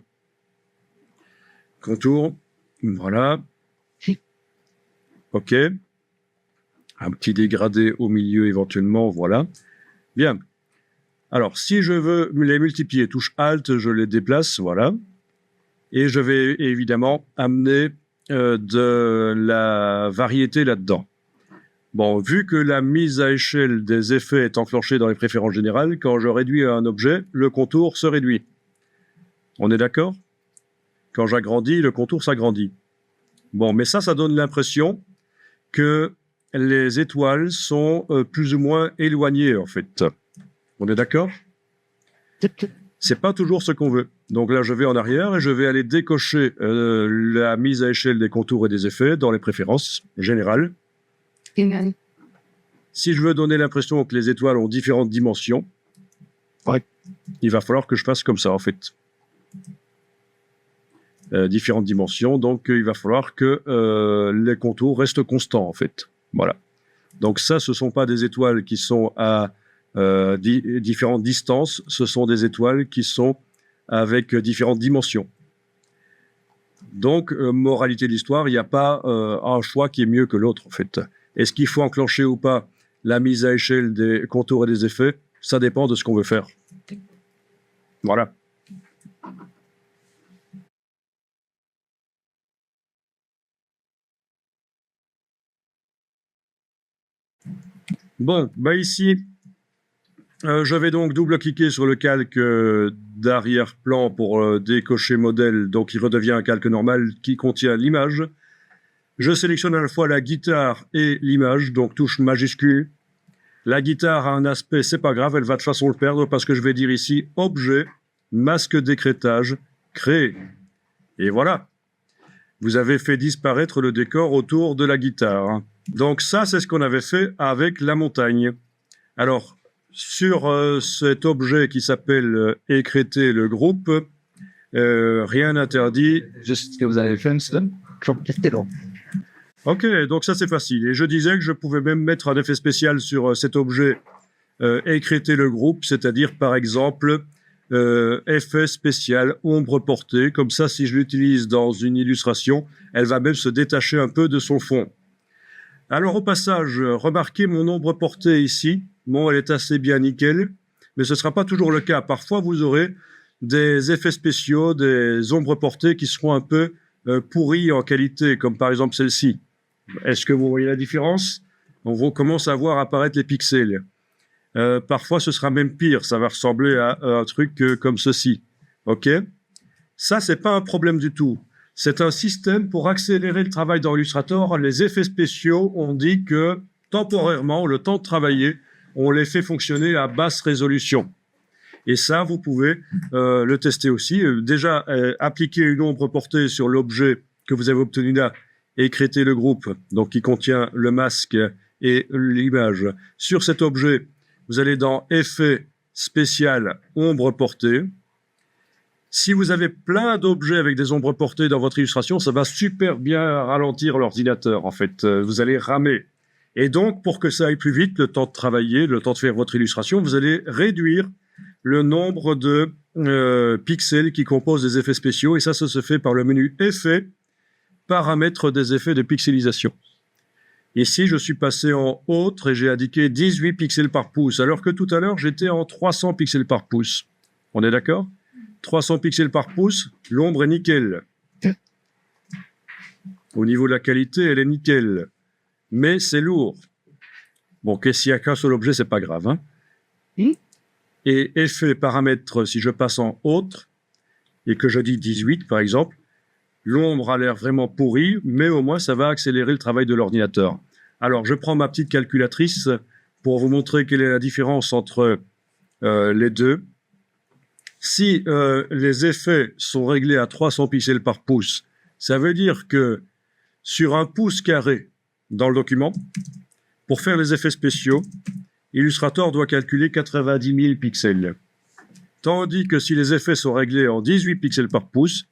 contour, voilà. OK. Un petit dégradé au milieu éventuellement, voilà. Bien. Alors, si je veux les multiplier, touche Alt, je les déplace, voilà. Et je vais évidemment amener de la variété là-dedans. Bon, vu que la mise à échelle des effets est enclenchée dans les préférences générales, quand je réduis un objet, le contour se réduit. On est d'accord? Quand j'agrandis, le contour s'agrandit. Bon, mais ça donne l'impression que les étoiles sont plus ou moins éloignées, en fait. On est d'accord? C'est pas toujours ce qu'on veut. Donc là, je vais en arrière et je vais aller décocher la mise à échelle des contours et des effets dans les préférences générales. Si je veux donner l'impression que les étoiles ont différentes dimensions, il va falloir que je fasse comme ça, en fait. Différentes dimensions, donc il va falloir que les contours restent constants, en fait. Voilà. Donc ça, ce ne sont pas des étoiles qui sont à différentes distances, ce sont des étoiles qui sont avec différentes dimensions. Donc, moralité de l'histoire, il n'y a pas un choix qui est mieux que l'autre, en fait. Est-ce qu'il faut enclencher ou pas la mise à échelle des contours et des effets? Ça dépend de ce qu'on veut faire. Voilà. Bon, bah ici, je vais donc double-cliquer sur le calque d'arrière-plan pour décocher modèle. Donc, il redevient un calque normal qui contient l'image. Je sélectionne à la fois la guitare et l'image, donc touche majuscule. La guitare a un aspect, c'est pas grave, elle va de toute façon le perdre parce que je vais dire ici objet, masque d'écrêtage, créer. Et voilà. Vous avez fait disparaître le décor autour de la guitare. Donc ça, c'est ce qu'on avait fait avec la montagne. Alors, sur cet objet qui s'appelle écréter le groupe, rien n'interdit. Juste ce que vous avez fait, c'est Ok, donc ça c'est facile. Et je disais que je pouvais même mettre un effet spécial sur cet objet écréter le groupe, c'est-à-dire par exemple effet spécial ombre portée. Comme ça, si je l'utilise dans une illustration, elle va même se détacher un peu de son fond. Alors au passage, remarquez mon ombre portée ici. Bon, elle est assez bien nickel, mais ce ne sera pas toujours le cas. Parfois, vous aurez des effets spéciaux, des ombres portées qui seront un peu pourries en qualité, comme par exemple celle-ci. Est-ce que vous voyez la différence? On commence à voir apparaître les pixels. Parfois, ce sera même pire. Ça va ressembler à un truc comme ceci. OK? Ça, c'est pas un problème du tout. C'est un système pour accélérer le travail dans Illustrator. Les effets spéciaux, on dit que temporairement, le temps de travailler, on les fait fonctionner à basse résolution. Et ça, vous pouvez le tester aussi. Déjà, appliquer une ombre portée sur l'objet que vous avez obtenu là, écréter le groupe, donc qui contient le masque et l'image. Sur cet objet, vous allez dans Effet spécial, ombre portée. Si vous avez plein d'objets avec des ombres portées dans votre illustration, ça va super bien ralentir l'ordinateur, en fait. Vous allez ramer. Et donc, pour que ça aille plus vite, le temps de travailler, le temps de faire votre illustration, vous allez réduire le nombre de pixels qui composent des effets spéciaux. Et ça se fait par le menu Effets, paramètres des effets de pixelisation. Ici, je suis passé en autre et j'ai indiqué 18 pixels par pouce, alors que tout à l'heure, j'étais en 300 pixels par pouce. On est d'accord? 300 pixels par pouce, l'ombre est nickel. Au niveau de la qualité, elle est nickel. Mais c'est lourd. Bon, s'il n'y a qu'un seul objet, c'est pas grave. Hein? Et effet paramètres, si je passe en autre, et que je dis 18 par exemple, l'ombre a l'air vraiment pourrie, mais au moins ça va accélérer le travail de l'ordinateur. Alors, je prends ma petite calculatrice pour vous montrer quelle est la différence entre les deux. Si les effets sont réglés à 300 pixels par pouce, ça veut dire que sur un pouce carré dans le document, pour faire les effets spéciaux, Illustrator doit calculer 90 000 pixels. Tandis que si les effets sont réglés en 18 pixels par pouce,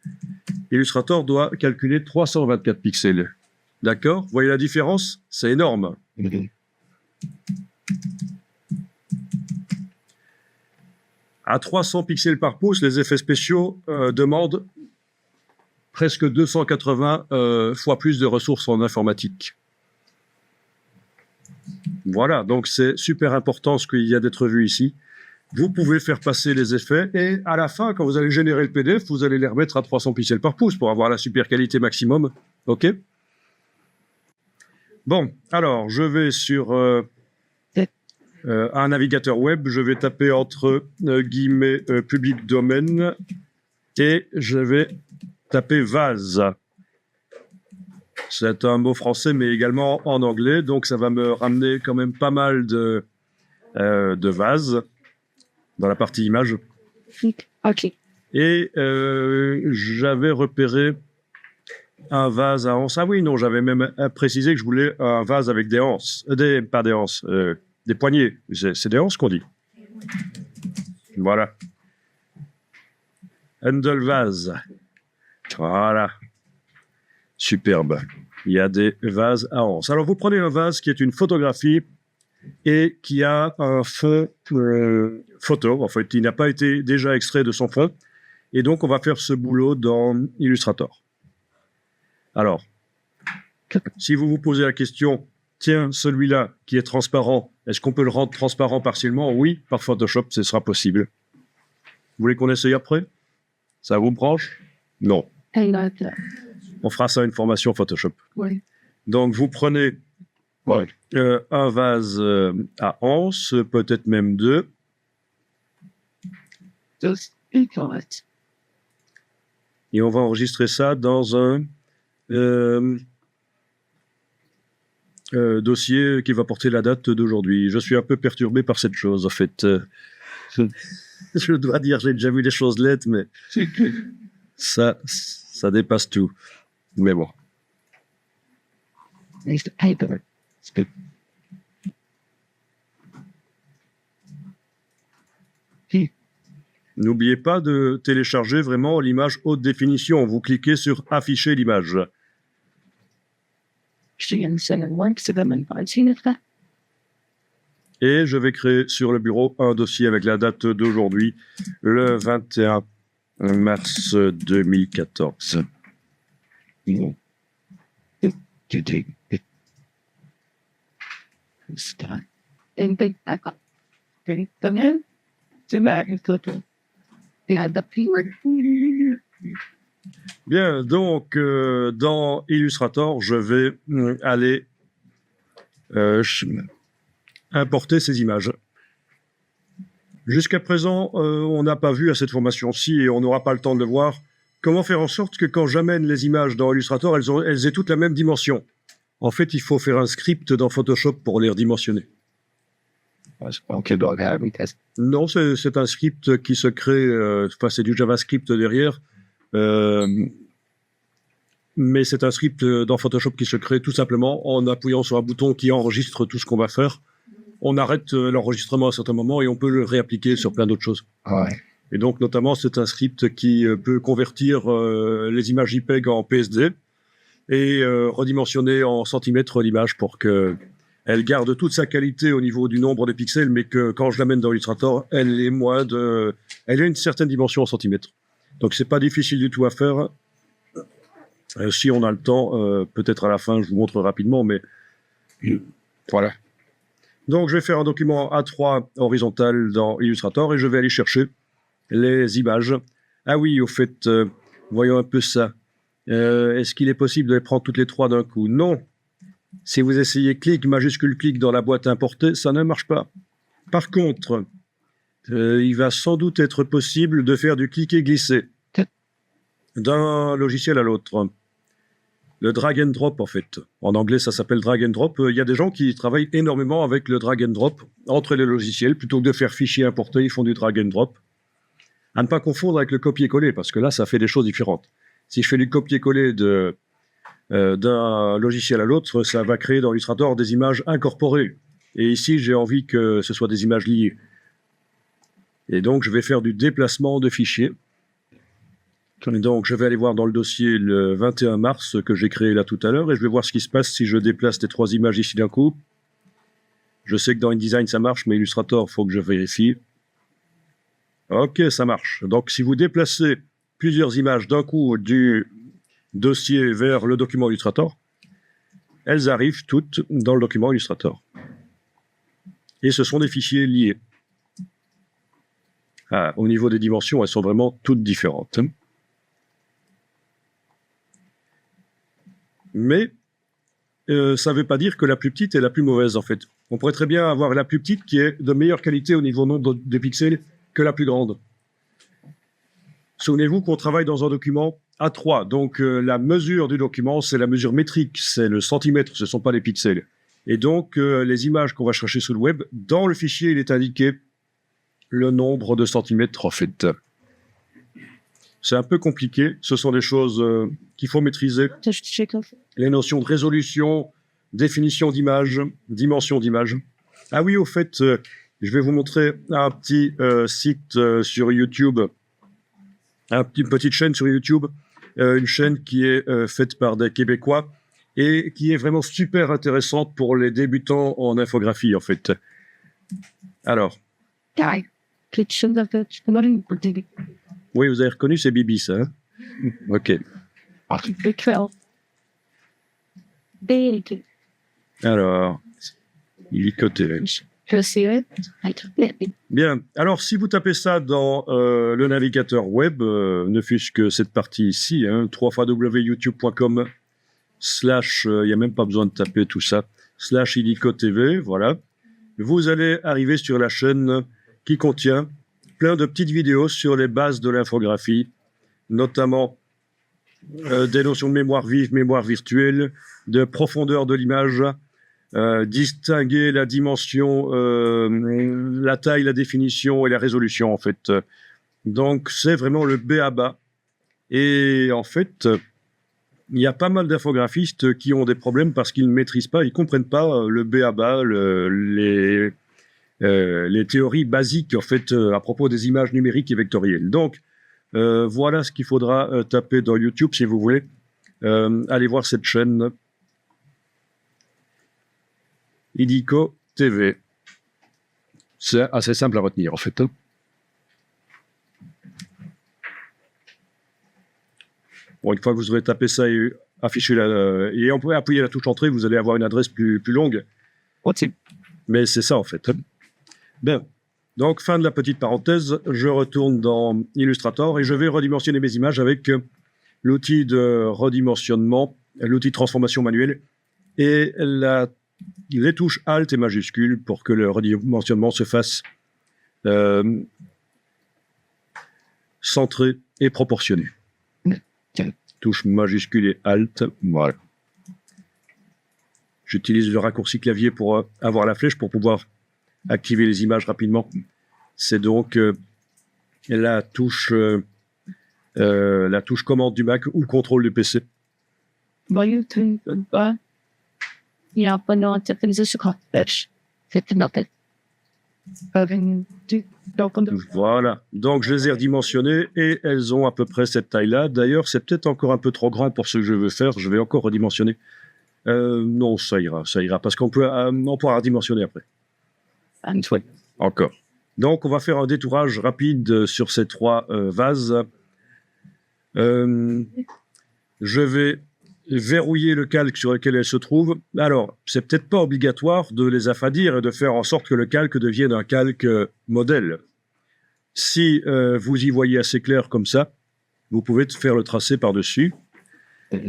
Illustrator doit calculer 324 pixels. D'accord? Vous voyez la différence? C'est énorme. À 300 pixels par pouce, les effets spéciaux demandent presque 280 fois plus de ressources en informatique. Voilà, donc c'est super important ce qu'il y a d'être vu ici. Vous pouvez faire passer les effets et à la fin, quand vous allez générer le PDF, vous allez les remettre à 300 pixels par pouce pour avoir la super qualité maximum. OK? Bon, alors, je vais sur un navigateur web. Je vais taper entre guillemets public domaine et je vais taper vase. C'est un mot français, mais également en anglais. Donc, ça va me ramener quand même pas mal de vases dans la partie image. OK. Et j'avais repéré un vase à anses. Ah oui, non, j'avais même précisé que je voulais un vase avec des anses. Pas des anses, des poignées. C'est des anses qu'on dit. Voilà. Handle vase. Voilà. Superbe. Il y a des vases à anses. Alors, vous prenez un vase qui est une photographie et qui a un fond photo. En fait, il n'a pas été déjà extrait de son fond. Et donc, on va faire ce boulot dans Illustrator. Alors, si vous vous posez la question, tiens, celui-là qui est transparent, est-ce qu'on peut le rendre transparent partiellement? Oui, par Photoshop, ce sera possible. Vous voulez qu'on essaye après? Ça vous branche? Non. Et là, On fera ça une formation Photoshop. oui. Donc, vous prenez Ouais. un vase à anse, peut-être même deux. Just equal it. Et on va enregistrer ça dans un dossier qui va porter la date d'aujourd'hui. Je suis un peu perturbé par cette chose, en fait. Je dois dire, j'ai déjà vu des choses lettres, mais ça dépasse tout. Mais bon. Next paper. N'oubliez pas de télécharger vraiment l'image haute définition. Vous cliquez sur afficher l'image. She and send it once to them and I've seen it. Et je vais créer sur le bureau un dossier avec la date d'aujourd'hui, le 21 mars 2014. Start. And big back up. Okay. Come in. To back and go to. They had the keyword. Bien, donc dans Illustrator, je vais aller importer ces images. Jusqu'à présent, on n'a pas vu à cette formation-ci, et on n'aura pas le temps de le voir, comment faire en sorte que quand j'amène les images dans Illustrator, elles aient toutes la même dimension. En fait, il faut faire un script dans Photoshop pour les redimensionner. Non, c'est un script qui se crée, c'est du JavaScript derrière, mais c'est un script dans Photoshop qui se crée tout simplement en appuyant sur un bouton qui enregistre tout ce qu'on va faire. On arrête l'enregistrement à un certain moment et on peut le réappliquer sur plein d'autres choses. Ouais. Et donc, notamment, c'est un script qui peut convertir les images JPEG en PSD et redimensionner en centimètres l'image pour qu'elle garde toute sa qualité au niveau du nombre de pixels, mais que quand je l'amène dans Illustrator, elle ait une certaine dimension en centimètres. Donc, c'est pas difficile du tout à faire. Si on a le temps, peut-être à la fin, je vous montre rapidement, mais voilà. Donc, je vais faire un document A3 horizontal dans Illustrator et je vais aller chercher les images. Ah oui, au fait, voyons un peu ça. Est-ce qu'il est possible de les prendre toutes les trois d'un coup? Non. Si vous essayez clic, majuscule clic dans la boîte importée, ça ne marche pas. Par contre, il va sans doute être possible de faire du cliquer glisser d'un logiciel à l'autre. Le drag and drop, en fait. En anglais, ça s'appelle drag and drop. Il y a des gens qui travaillent énormément avec le drag and drop entre les logiciels. Plutôt que de faire fichier importé, ils font du drag and drop. À ne pas confondre avec le copier-coller, parce que là, ça fait des choses différentes. Si je fais du copier-coller d'un logiciel à l'autre, ça va créer dans Illustrator des images incorporées. Et ici, j'ai envie que ce soit des images liées. Et donc, je vais faire du déplacement de fichiers. Et donc, je vais aller voir dans le dossier le 21 mars que j'ai créé là tout à l'heure et je vais voir ce qui se passe si je déplace les trois images ici d'un coup. Je sais que dans InDesign, ça marche, mais Illustrator, il faut que je vérifie. OK, ça marche. Donc, si vous déplacez plusieurs images d'un coup du dossier vers le document Illustrator, elles arrivent toutes dans le document Illustrator. Et ce sont des fichiers liés. Ah, au niveau des dimensions, elles sont vraiment toutes différentes. Mais ça ne veut pas dire que la plus petite est la plus mauvaise, en fait. On pourrait très bien avoir la plus petite qui est de meilleure qualité au niveau nombre de pixels que la plus grande. Souvenez-vous qu'on travaille dans un document A3, donc la mesure du document, c'est la mesure métrique, c'est le centimètre, ce ne sont pas les pixels. Et donc, les images qu'on va chercher sur le web, dans le fichier, il est indiqué le nombre de centimètres, en fait. C'est un peu compliqué, ce sont des choses qu'il faut maîtriser. Les notions de résolution, définition d'image, dimension d'image. Ah oui, au fait, je vais vous montrer un petit site sur YouTube, une petite chaîne sur YouTube, une chaîne qui est faite par des Québécois et qui est vraiment super intéressante pour les débutants en infographie, en fait. Alors. Oui, vous avez reconnu, c'est Bibi, ça. Hein? OK. Alors, il est coté. Je sais. Bien. Alors, si vous tapez ça dans le navigateur web, ne fût-ce que cette partie ici, hein, www.youtube.com/, il n'y a même pas besoin de taper tout ça, /IllicoTV, voilà. Vous allez arriver sur la chaîne qui contient plein de petites vidéos sur les bases de l'infographie, notamment des notions de mémoire vive, mémoire virtuelle, de profondeur de l'image, distinguer la dimension, la taille, la définition et la résolution, en fait. Donc, c'est vraiment le B à bas. Et en fait, il y a pas mal d'infographistes qui ont des problèmes parce qu'ils ne maîtrisent pas, ils ne comprennent pas le B à bas, les théories basiques, en fait, à propos des images numériques et vectorielles. Donc, voilà ce qu'il faudra taper dans YouTube si vous voulez. Allez voir cette chaîne Illico TV. C'est assez simple à retenir en fait. Bon, une fois que vous aurez tapé ça et affiché et on peut appuyer la touche entrée, vous allez avoir une adresse plus longue. Mais c'est ça en fait. Bien. Donc, fin de la petite parenthèse, je retourne dans Illustrator et je vais redimensionner mes images avec l'outil de redimensionnement, l'outil de transformation manuelle et les touches Alt et majuscules pour que le redimensionnement se fasse centré et proportionné. Touche majuscule et Alt, voilà. J'utilise le raccourci clavier pour avoir la flèche pour pouvoir activer les images rapidement. C'est donc la touche commande du Mac ou le contrôle du PC. Il y a pas Voilà, donc je les ai redimensionnées et elles ont à peu près cette taille-là. D'ailleurs, c'est peut-être encore un peu trop grand pour ce que je veux faire. Je vais encore redimensionner. Non, ça ira, parce qu'on pourra redimensionner après. Encore. Donc, on va faire un détourage rapide sur ces trois vases. Je vais verrouiller le calque sur lequel elles se trouvent. Alors, c'est peut-être pas obligatoire de les affadir et de faire en sorte que le calque devienne un calque modèle. Si vous y voyez assez clair comme ça, vous pouvez faire le tracé par-dessus. Vous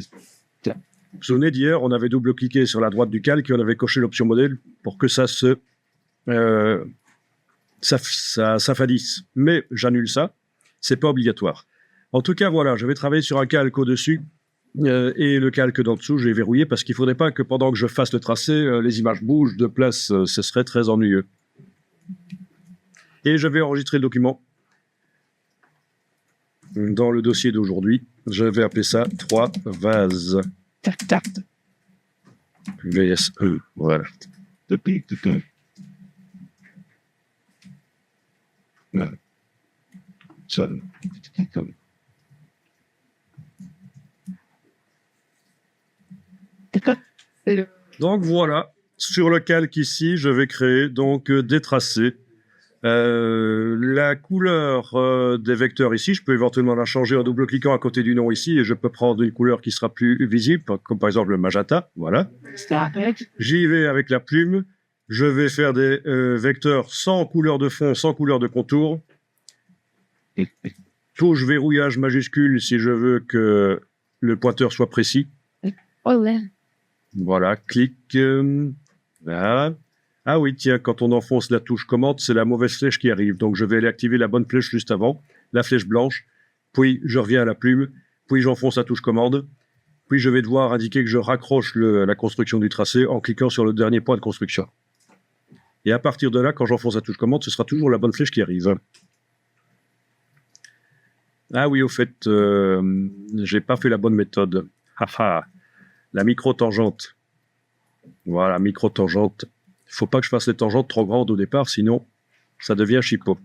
vous souvenez d'hier, on avait double-cliqué sur la droite du calque et on avait coché l'option modèle pour que ça s'affadisse. Mais j'annule ça, c'est pas obligatoire. En tout cas, voilà, je vais travailler sur un calque au-dessus et le calque d'en dessous, je vais verrouiller parce qu'il ne faudrait pas que pendant que je fasse le tracé, les images bougent de place, ce serait très ennuyeux. Et je vais enregistrer le document dans le dossier d'aujourd'hui. Je vais appeler ça 3 vases. VSE, voilà. Donc voilà, sur le calque ici, je vais créer donc des tracés. La couleur des vecteurs ici, je peux éventuellement la changer en double-cliquant à côté du nom ici et je peux prendre une couleur qui sera plus visible, comme par exemple le magenta, voilà. J'y vais avec la plume, je vais faire des vecteurs sans couleur de fond, sans couleur de contour. Touche verrouillage majuscule si je veux que le pointeur soit précis. Voilà, clic. Voilà. Ah oui, tiens, quand on enfonce la touche commande, c'est la mauvaise flèche qui arrive. Donc je vais aller activer la bonne flèche juste avant, la flèche blanche. Puis je reviens à la plume. Puis j'enfonce la touche commande. Puis je vais devoir indiquer que je raccroche la construction du tracé en cliquant sur le dernier point de construction. Et à partir de là, quand j'enfonce la touche commande, ce sera toujours la bonne flèche qui arrive. Ah oui, au fait, j'ai pas fait la bonne méthode. Haha, la micro-tangente. Voilà, micro-tangente. Il faut pas que je fasse les tangentes trop grandes au départ, sinon ça devient chipot.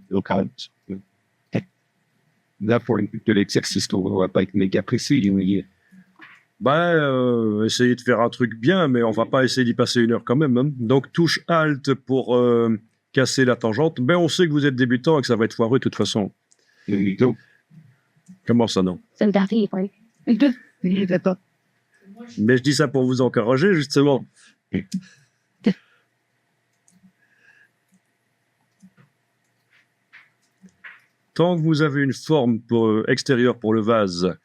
Là, pour l'exercice, on va pas être méga précis. Essayez de faire un truc bien, mais on va pas essayer d'y passer 1 heure quand même. Hein. Donc, touche Alt pour casser la tangente. Ben, on sait que vous êtes débutant et que ça va être foireux de toute façon. Comment ça, non? Mais je dis ça pour vous encourager, justement. tant que vous avez une forme extérieure pour le vase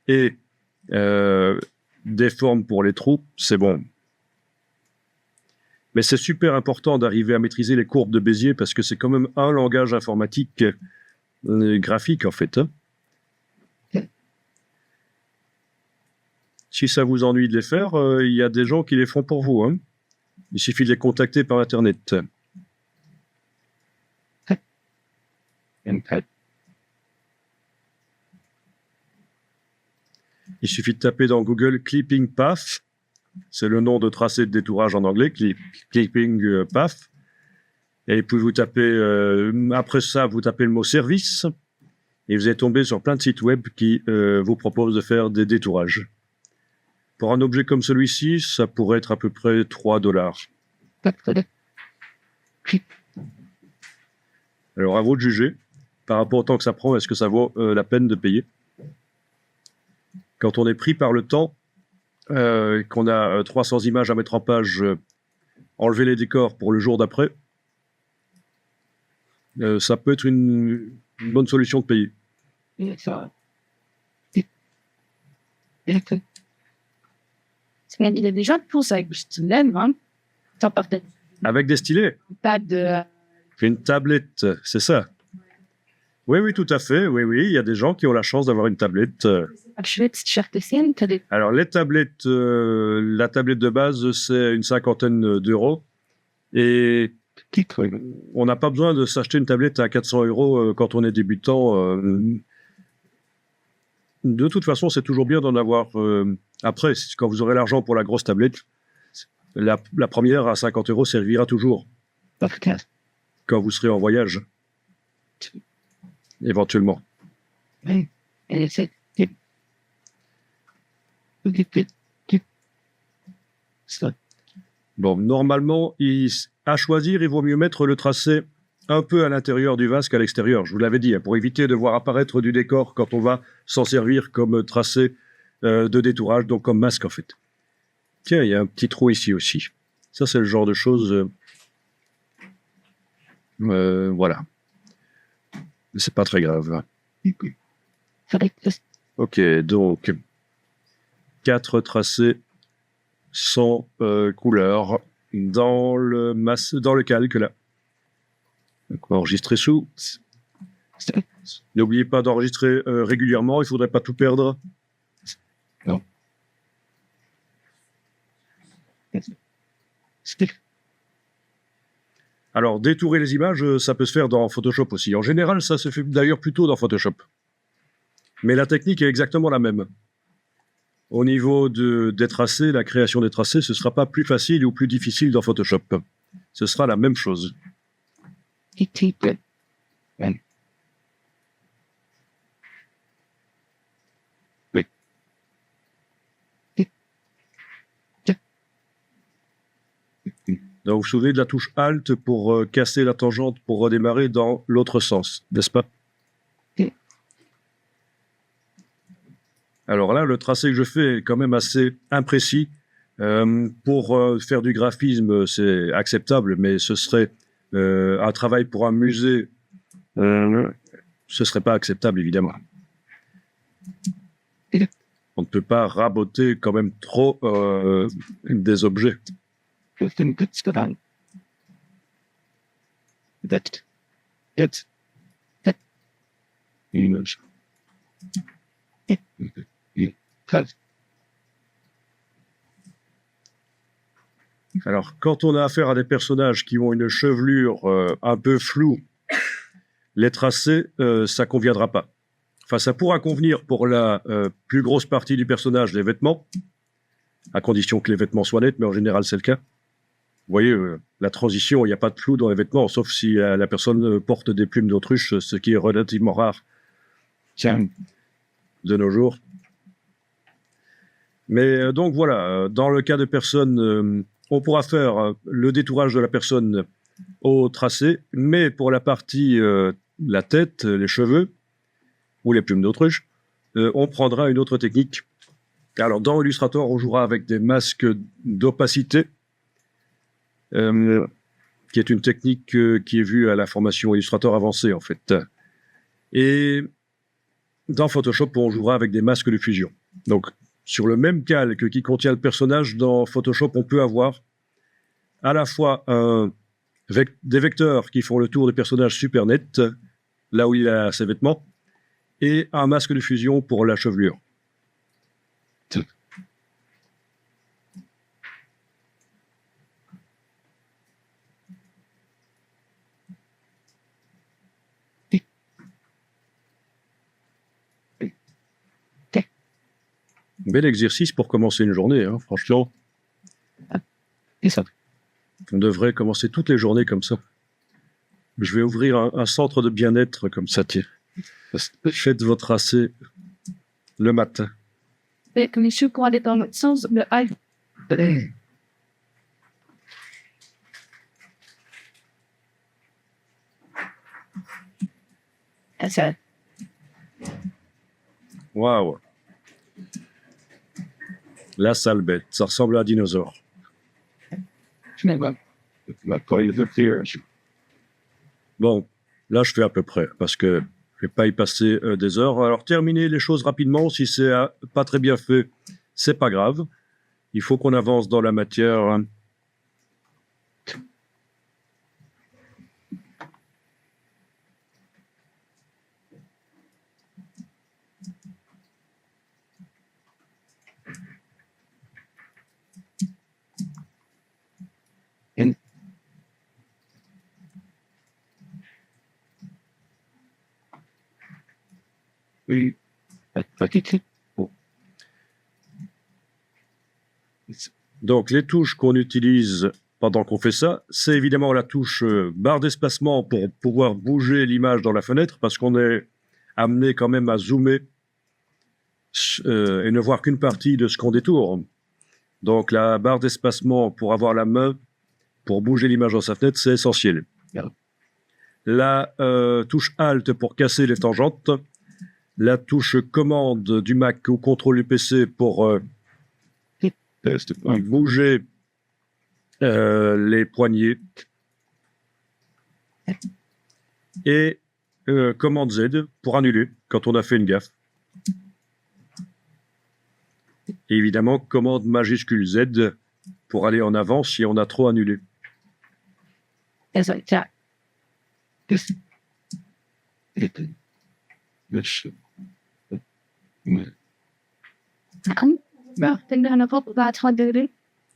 et des formes pour les trous, c'est bon. Mais c'est super important d'arriver à maîtriser les courbes de Bézier parce que c'est quand même un langage informatique graphique, en fait. Hein. Si ça vous ennuie de les faire, il y a des gens qui les font pour vous. Hein. Il suffit de les contacter par Internet. Il suffit de taper dans Google Clipping Path. C'est le nom de tracé de détourage en anglais, Clipping Path. Et puis vous tapez, après ça, vous tapez le mot service. Et vous allez tomber sur plein de sites web qui vous proposent de faire des détourages. Pour un objet comme celui-ci, ça pourrait être à peu près $3. Alors à vous de juger. Par rapport au temps que ça prend, est-ce que ça vaut la peine de payer? Quand on est pris par le temps, qu'on a 300 images à mettre en page, enlever les décors pour le jour d'après, ça peut être une bonne solution de payer. Il y a des gens qui font ça avec du stylet, hein. Ça peut-être Avec des stylets? pas de... Une tablette, c'est ça? Oui, oui, tout à fait. Oui, oui, il y a des gens qui ont la chance d'avoir une tablette. Je vais te chercher, t'as des... Alors, les tablettes, la tablette de base, c'est une cinquantaine d'euros. Et on n'a pas besoin de s'acheter une tablette à 400 € quand on est débutant. De toute façon, c'est toujours bien d'en avoir. Après, quand vous aurez l'argent pour la grosse tablette, la première à 50 € servira toujours quand vous serez en voyage, éventuellement. Bon, normalement, à choisir, il vaut mieux mettre le tracé un peu à l'intérieur du vase qu'à l'extérieur. Je vous l'avais dit, pour éviter de voir apparaître du décor quand on va s'en servir comme tracé de détourage, donc comme masque en fait. Tiens, il y a un petit trou ici aussi. Ça, c'est le genre de choses... voilà. C'est pas très grave. Ok, donc 4 tracés sans couleur dans le calque là. Donc, enregistrer sous. N'oubliez pas d'enregistrer régulièrement, il faudrait pas tout perdre. Non. Alors, détourer les images, ça peut se faire dans Photoshop aussi. En général, ça se fait d'ailleurs plutôt dans Photoshop. Mais la technique est exactement la même. Au niveau des tracés, la création des tracés, ce ne sera pas plus facile ou plus difficile dans Photoshop. Ce sera la même chose. Donc, vous vous souvenez de la touche Alt pour casser la tangente pour redémarrer dans l'autre sens, n'est-ce pas? Alors là, le tracé que je fais est quand même assez imprécis. Pour faire du graphisme, c'est acceptable, mais ce serait un travail pour un musée. Ce serait pas acceptable, évidemment. On ne peut pas raboter quand même trop des objets. Alors, quand on a affaire à des personnages qui ont une chevelure un peu floue, les tracés, ça conviendra pas. Enfin, ça pourra convenir pour la plus grosse partie du personnage, les vêtements, à condition que les vêtements soient nets, mais en général, c'est le cas. Vous voyez, la transition, il n'y a pas de flou dans les vêtements, sauf si la personne porte des plumes d'autruche, ce qui est relativement rare de nos jours. Mais donc voilà, dans le cas de personnes, on pourra faire le détourage de la personne au tracé, mais pour la partie la tête, les cheveux ou les plumes d'autruche, on prendra une autre technique. Alors dans Illustrator, on jouera avec des masques d'opacité, qui est une technique qui est vue à la formation Illustrator avancée en fait. Et dans Photoshop, on jouera avec des masques de fusion. Donc, sur le même calque qui contient le personnage, dans Photoshop, on peut avoir à la fois des vecteurs qui font le tour du personnage super net, là où il a ses vêtements, et un masque de fusion pour la chevelure. Bel exercice pour commencer une journée, hein, franchement. Et ça. On devrait commencer toutes les journées comme ça. Je vais ouvrir un centre de bien-être comme ça, tiens. Faites votre tracé le matin. Et comme je crois aller dans le sens de aïe. Ça. Waouh. La sale bête, ça ressemble à un dinosaure. Je n'ai pas. Bon, là je fais à peu près, parce que je vais pas y passer des heures. Alors terminer les choses rapidement, si c'est pas très bien fait, c'est pas grave. Il faut qu'on avance dans la matière. Hein. Oui. Donc les touches qu'on utilise pendant qu'on fait ça, c'est évidemment la touche barre d'espacement pour pouvoir bouger l'image dans la fenêtre, parce qu'on est amené quand même à zoomer et ne voir qu'une partie de ce qu'on détourne. Donc la barre d'espacement pour avoir la main, pour bouger l'image dans sa fenêtre, c'est essentiel. La touche Alt pour casser les tangentes. La touche commande du Mac ou contrôle du PC pour bouger les poignets. Et commande Z pour annuler quand on a fait une gaffe. Et évidemment, commande majuscule Z pour aller en avant si on a trop annulé.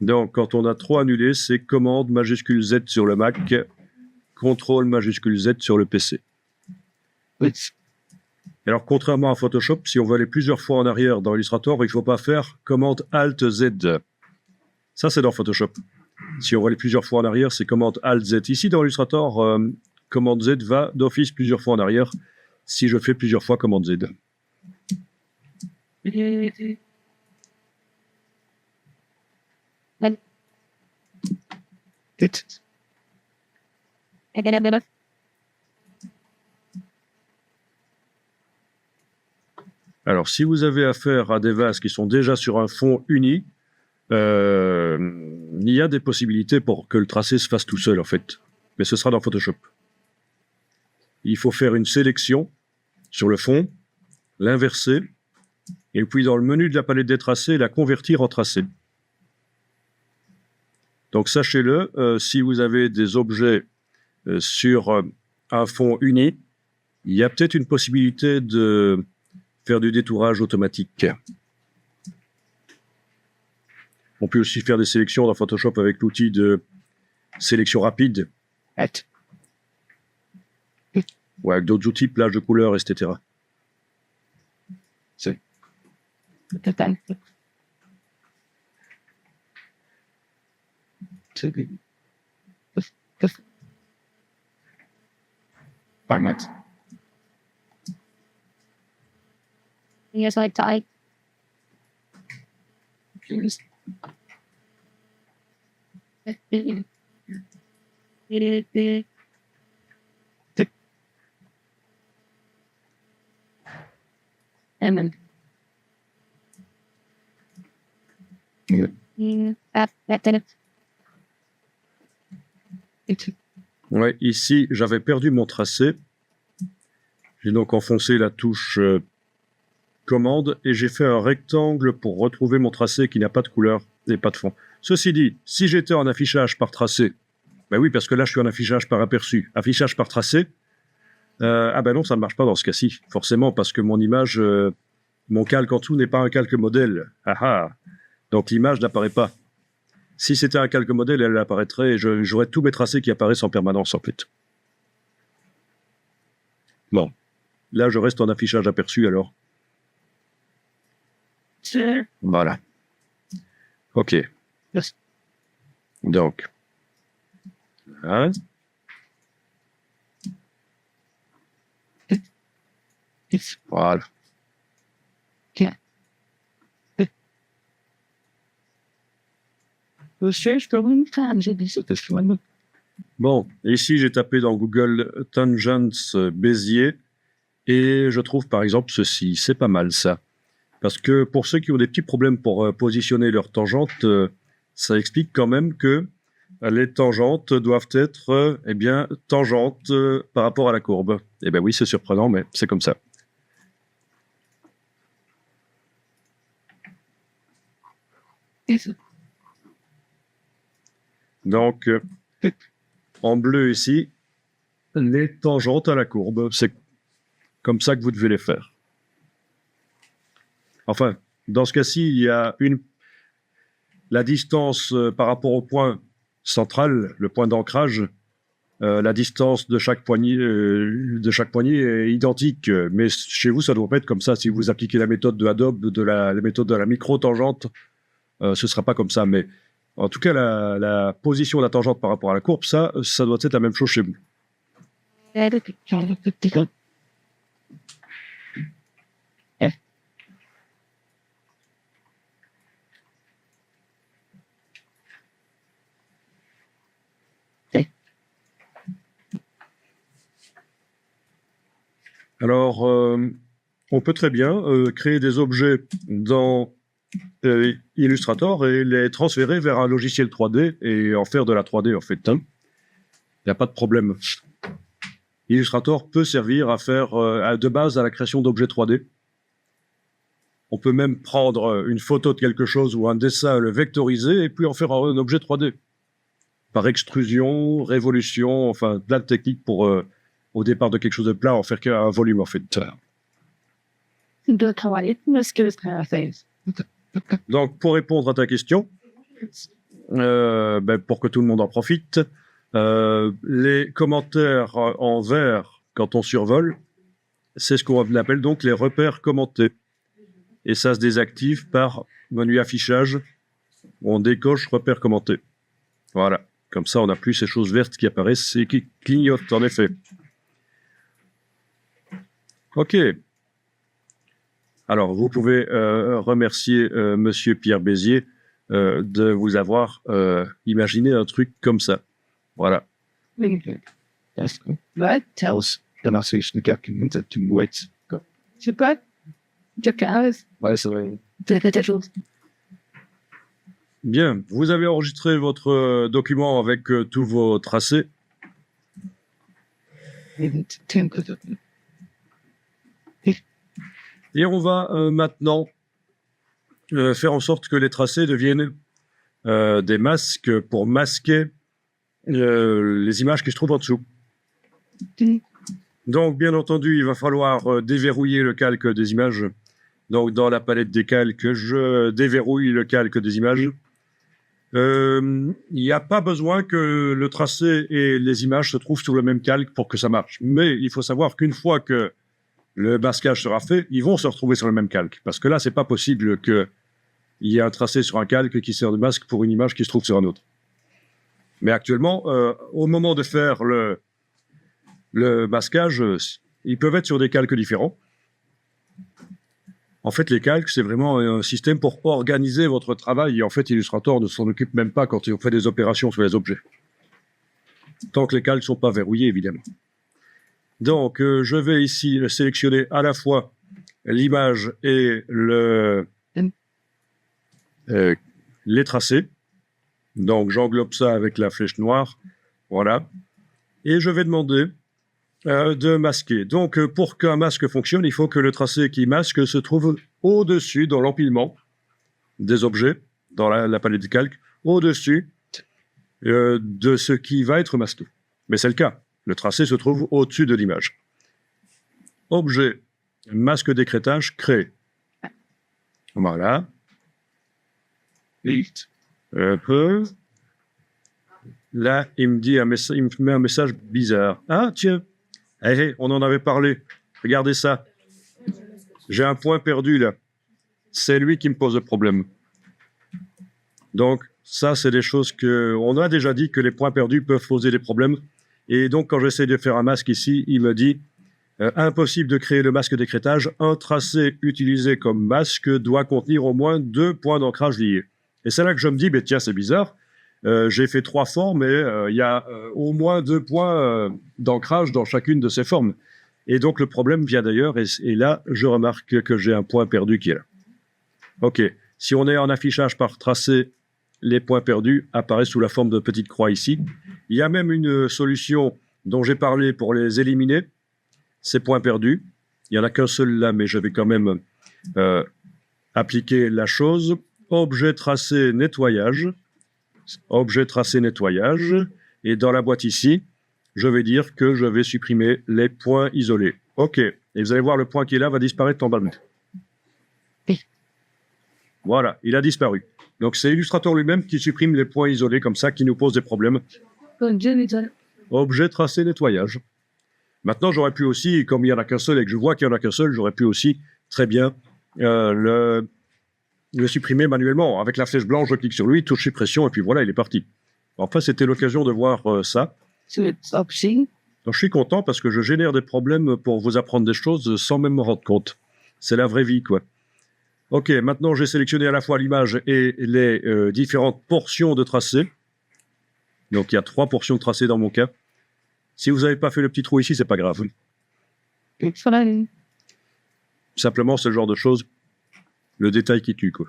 Donc, quand on a trop annulé, c'est commande majuscule Z sur le Mac, contrôle majuscule Z sur le PC. Alors, contrairement à Photoshop, si on veut aller plusieurs fois en arrière dans Illustrator, il ne faut pas faire commande Alt Z. Ça, c'est dans Photoshop. Si on veut aller plusieurs fois en arrière, c'est commande Alt Z. Ici, dans Illustrator, commande Z va d'office plusieurs fois en arrière si je fais plusieurs fois commande Z. Alors, si vous avez affaire à des vases qui sont déjà sur un fond uni, il y a des possibilités pour que le tracé se fasse tout seul, en fait. Mais ce sera dans Photoshop. Il faut faire une sélection sur le fond, l'inverser, et puis dans le menu de la palette des tracés, la convertir en tracé. Donc sachez-le, si vous avez des objets sur un fond uni, il y a peut-être une possibilité de faire du détourage automatique. On peut aussi faire des sélections dans Photoshop avec l'outil de sélection rapide. Ou avec d'autres outils, plage de couleurs, etc. C'est. Par max. Yes, I type. And then Ouais, ici, j'avais perdu mon tracé. J'ai donc enfoncé la touche commande et j'ai fait un rectangle pour retrouver mon tracé qui n'a pas de couleur et pas de fond. Ceci dit, si j'étais en affichage par tracé, ben oui, parce que là je suis en affichage par aperçu, affichage par tracé, ah ben non, ça ne marche pas dans ce cas-ci, forcément, parce que mon image, mon calque en dessous n'est pas un calque modèle. Ah ah. Donc l'image n'apparaît pas. Si c'était un calque modèle, elle apparaîtrait et j'aurais tous mes tracés qui apparaissent en permanence, en fait. Bon. Là, je reste en affichage aperçu, alors. Voilà. OK. Yes. Donc. Hein? Voilà. Bon, ici j'ai tapé dans Google Tangents Bézier et je trouve par exemple ceci, c'est pas mal ça. Parce que pour ceux qui ont des petits problèmes pour positionner leurs tangentes, ça explique quand même que les tangentes doivent être eh bien, tangentes par rapport à la courbe. Eh bien oui, c'est surprenant, mais c'est comme ça. Donc, en bleu ici, les tangentes à la courbe, c'est comme ça que vous devez les faire. Enfin, dans ce cas-ci, il y a la distance par rapport au point central, le point d'ancrage, la distance de chaque poignée est identique. Mais chez vous, ça doit pas être comme ça. Si vous appliquez la méthode de Adobe, la méthode de la micro-tangente, ce sera pas comme ça. Mais en tout cas, la position de la tangente par rapport à la courbe, ça doit être la même chose chez vous. Alors, on peut très bien créer des objets dans Illustrator et les transférer vers un logiciel 3D et en faire de la 3D en fait. Il n'y a pas de problème. Illustrator peut servir à faire de base à la création d'objets 3D. On peut même prendre une photo de quelque chose ou un dessin, le vectoriser et puis en faire un objet 3D. Par extrusion, révolution, enfin plein de techniques pour au départ de quelque chose de plat en faire un volume en fait. Donc pour répondre à ta question, pour que tout le monde en profite, les commentaires en vert quand on survole, c'est ce qu'on appelle donc les repères commentés. Et ça se désactive par menu affichage, où on décoche repères commentés. Voilà, comme ça on n'a plus ces choses vertes qui apparaissent et qui clignotent en effet. Ok. Alors vous pouvez remercier Monsieur Pierre Bézier de vous avoir imaginé un truc comme ça. Voilà. Bien, vous avez enregistré votre document avec tous vos tracés. Et on va maintenant faire en sorte que les tracés deviennent des masques pour masquer les images qui se trouvent en dessous. Donc, bien entendu, il va falloir déverrouiller le calque des images. Donc, dans la palette des calques, je déverrouille le calque des images. Il n'y a pas besoin que le tracé et les images se trouvent sur le même calque pour que ça marche. Mais il faut savoir qu'une fois que le masquage sera fait, ils vont se retrouver sur le même calque. Parce que là, c'est pas possible qu'il y ait un tracé sur un calque qui sert de masque pour une image qui se trouve sur un autre. Mais actuellement, au moment de faire le masquage, ils peuvent être sur des calques différents. En fait, les calques, c'est vraiment un système pour organiser votre travail. Et en fait, Illustrator ne s'en occupe même pas quand on fait des opérations sur les objets. Tant que les calques ne sont pas verrouillés, évidemment. Donc, je vais ici sélectionner à la fois l'image et les tracés. Donc, j'englobe ça avec la flèche noire. Voilà. Et je vais demander de masquer. Donc, pour qu'un masque fonctionne, il faut que le tracé qui masque se trouve au-dessus, dans l'empilement des objets, dans la palette de calque, au-dessus de ce qui va être masqué. Mais c'est le cas. Le tracé se trouve au-dessus de l'image. Objet, masque d'écrêtage créé. Voilà. Là, il me met un message bizarre. Ah, tiens, hey, on en avait parlé. Regardez ça. J'ai un point perdu, là. C'est lui qui me pose le problème. Donc, ça, c'est des choses que... On a déjà dit que les points perdus peuvent poser des problèmes. Et donc, quand j'essaie de faire un masque ici, il me dit impossible de créer le masque d'écrêtage. Un tracé utilisé comme masque doit contenir au moins 2 points d'ancrage liés. Et c'est là que je me dis, ben, tiens, c'est bizarre. J'ai fait 3 formes et il y a au moins 2 points d'ancrage dans chacune de ces formes. Et donc, le problème vient d'ailleurs. Et là, je remarque que j'ai un point perdu qui est là. OK. Si on est en affichage par tracé, les points perdus apparaissent sous la forme de petites croix ici. Il y a même une solution dont j'ai parlé pour les éliminer, ces points perdus. Il n'y en a qu'un seul là, mais je vais quand même appliquer la chose. Objet tracé nettoyage. Objet tracé nettoyage. Et dans la boîte ici, je vais dire que je vais supprimer les points isolés. OK. Et vous allez voir, le point qui est là va disparaître en bas. Voilà, il a disparu. Donc, c'est Illustrator lui-même qui supprime les points isolés comme ça, qui nous pose des problèmes. Objet tracé nettoyage. Maintenant, j'aurais pu aussi, comme il n'y en a qu'un seul et que je vois qu'il n'y en a qu'un seul, j'aurais pu aussi très bien le supprimer manuellement. Avec la flèche blanche, je clique sur lui, touche suppression, et puis voilà, il est parti. Enfin, c'était l'occasion de voir ça. Donc, je suis content parce que je génère des problèmes pour vous apprendre des choses sans même me rendre compte. C'est la vraie vie, quoi. OK, maintenant, j'ai sélectionné à la fois l'image et les différentes portions de tracé. Donc, il y a 3 portions de tracé dans mon cas. Si vous n'avez pas fait le petit trou ici, c'est pas grave. Simplement, c'est le genre de choses, le détail qui tue, quoi.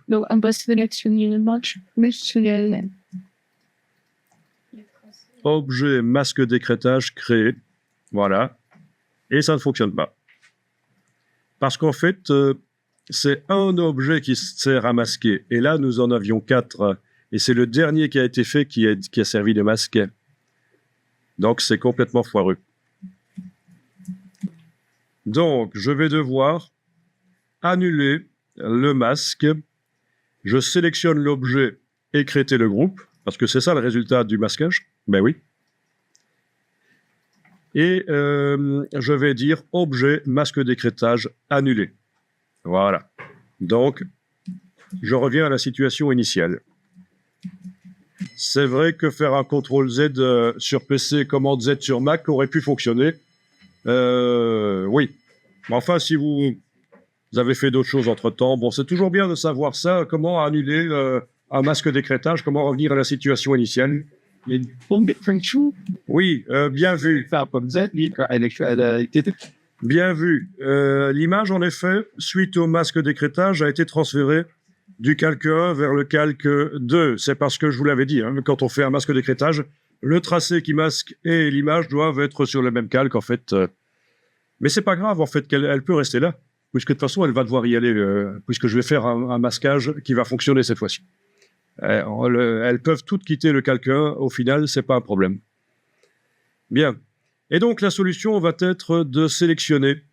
Objet masque d'écrêtage créé. Voilà. Et ça ne fonctionne pas. Parce qu'en fait, c'est un objet qui sert à masquer. Et là, nous en avions 4. Et c'est le dernier qui a été fait qui a servi de masque. Donc, c'est complètement foireux. Donc, je vais devoir annuler le masque. Je sélectionne l'objet, écrêter le groupe, parce que c'est ça le résultat du masquage. Ben oui. Et je vais dire objet masque d'écrêtage annulé. Voilà. Donc, je reviens à la situation initiale. C'est vrai que faire un CTRL-Z sur PC, commande Z sur Mac aurait pu fonctionner. Oui. Mais enfin, si vous avez fait d'autres choses entre-temps, bon, c'est toujours bien de savoir ça, comment annuler un masque d'écrêtage, comment revenir à la situation initiale. Oui, bien vu. Bien vu. L'image, en effet, suite au masque d'écrêtage, a été transférée du calque 1 vers le calque 2. C'est parce que je vous l'avais dit, hein, quand on fait un masque d'écrêtage, le tracé qui masque et l'image doivent être sur le même calque, en fait. Mais c'est pas grave, en fait, qu'elle peut rester là, puisque de toute façon, elle va devoir y aller, puisque je vais faire un masquage qui va fonctionner cette fois-ci. Elles peuvent toutes quitter le calque 1, au final, c'est pas un problème. Bien. Et donc, la solution va être de sélectionner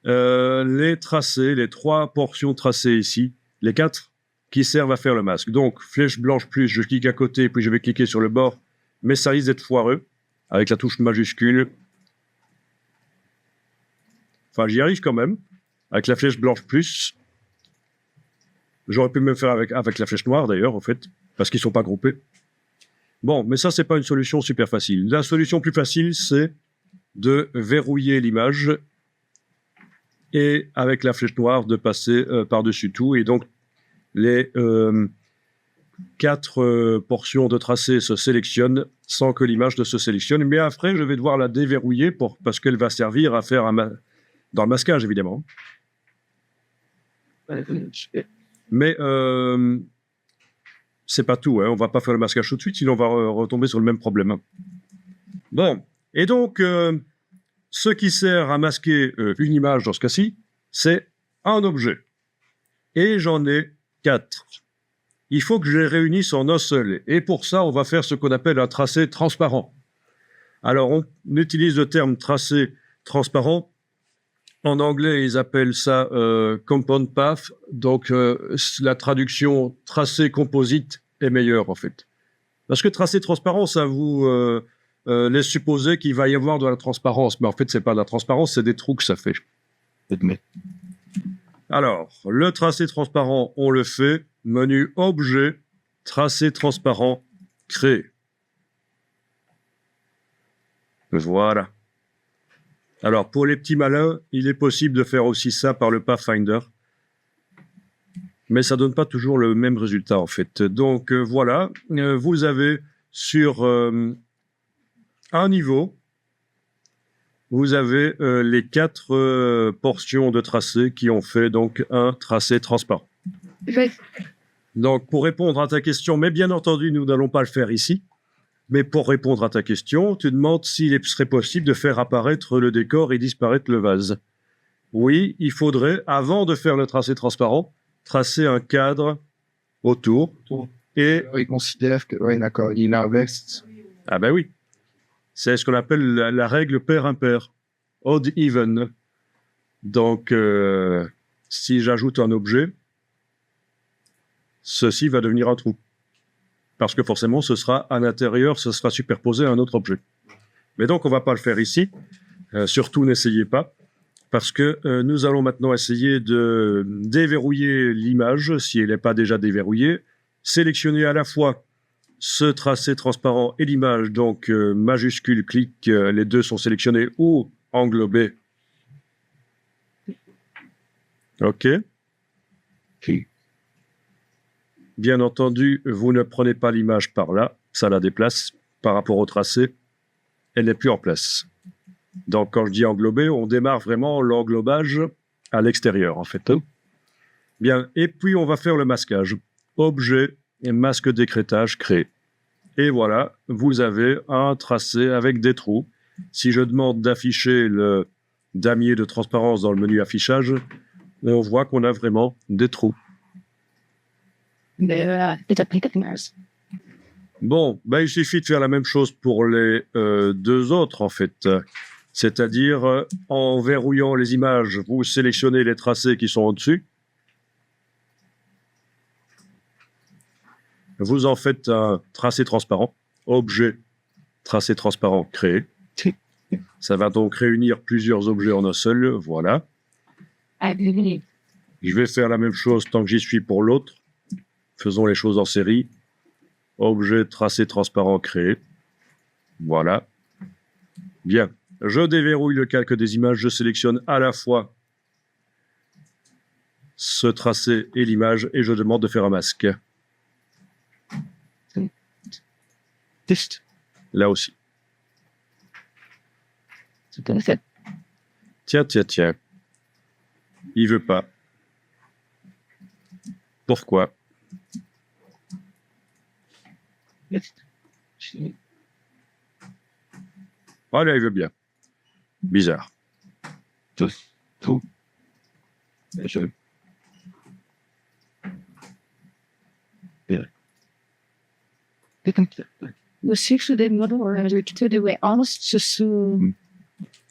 les tracés, les 3 portions tracées ici, les 4 qui servent à faire le masque. Donc, flèche blanche plus, je clique à côté, puis je vais cliquer sur le bord, mais ça risque d'être foireux, avec la touche majuscule. Enfin, j'y arrive quand même, avec la flèche blanche plus. J'aurais pu me faire avec la flèche noire, d'ailleurs, en fait, parce qu'ils ne sont pas groupés. Bon, mais ça, c'est pas une solution super facile. La solution plus facile, c'est de verrouiller l'image et, avec la flèche noire, de passer par-dessus tout. Et donc, les 4 portions de tracé se sélectionnent sans que l'image ne se sélectionne. Mais après, je vais devoir la déverrouiller parce qu'elle va servir à faire dans le masquage, évidemment. Mais c'est pas tout, hein. On va pas faire le masquage tout de suite, sinon on va retomber sur le même problème. Bon, et donc ce qui sert à masquer une image dans ce cas-ci, c'est un objet. Et j'en ai 4. Il faut que je les réunisse en un seul. Et pour ça, on va faire ce qu'on appelle un tracé transparent. Alors, on utilise le terme tracé transparent. En anglais, ils appellent ça compound path. Donc, la traduction tracé composite est meilleure, en fait. Parce que tracé transparent, ça vous laisse supposer qu'il va y avoir de la transparence. Mais en fait, c'est pas de la transparence, c'est des trous que ça fait. Alors, le tracé transparent, on le fait. Menu objet, tracé transparent, créer. Voilà. Alors, pour les petits malins, il est possible de faire aussi ça par le Pathfinder. Mais ça donne pas toujours le même résultat, en fait. Donc, voilà. Vous avez sur un niveau, vous avez les 4 portions de tracé qui ont fait donc un tracé transparent. Donc, pour répondre à ta question, mais bien entendu, nous n'allons pas le faire ici, mais pour répondre à ta question, tu demandes s'il serait possible de faire apparaître le décor et disparaître le vase. Oui, il faudrait, avant de faire le tracé transparent, tracer un cadre autour et... Il considère que, oui, d'accord, il inverse. Ah ben oui. C'est ce qu'on appelle la règle pair-impair. Odd-even. Donc, si j'ajoute un objet, ceci va devenir un trou. Parce que forcément, ce sera à l'intérieur, ce sera superposé à un autre objet. Mais donc, on ne va pas le faire ici. Surtout, n'essayez pas. Parce que nous allons maintenant essayer de déverrouiller l'image, si elle n'est pas déjà déverrouillée. Sélectionner à la fois ce tracé transparent et l'image, donc majuscule, clic, les deux sont sélectionnés ou englobés. OK. Bien entendu, vous ne prenez pas l'image par là, ça la déplace par rapport au tracé, elle n'est plus en place. Donc quand je dis englobé, on démarre vraiment l'englobage à l'extérieur en fait. Bien, et puis on va faire le masquage. Objet et masque d'écrêtage créé. Et voilà, vous avez un tracé avec des trous. Si je demande d'afficher le damier de transparence dans le menu affichage, on voit qu'on a vraiment des trous. Bon, ben, il suffit de faire la même chose pour les 2 autres, en fait. C'est-à-dire, en verrouillant les images, vous sélectionnez les tracés qui sont au-dessus. Vous en faites un tracé transparent. Objet, tracé transparent créé. Ça va donc réunir plusieurs objets en un seul. Voilà. Je vais faire la même chose tant que j'y suis pour l'autre. Faisons les choses en série. Objet, tracé transparent créé. Voilà. Bien. Je déverrouille le calque des images. Je sélectionne à la fois ce tracé et l'image et je demande de faire un masque. Là aussi. Tiens. Il veut pas. Pourquoi? Ah là, il veut bien. Bizarre. Tout.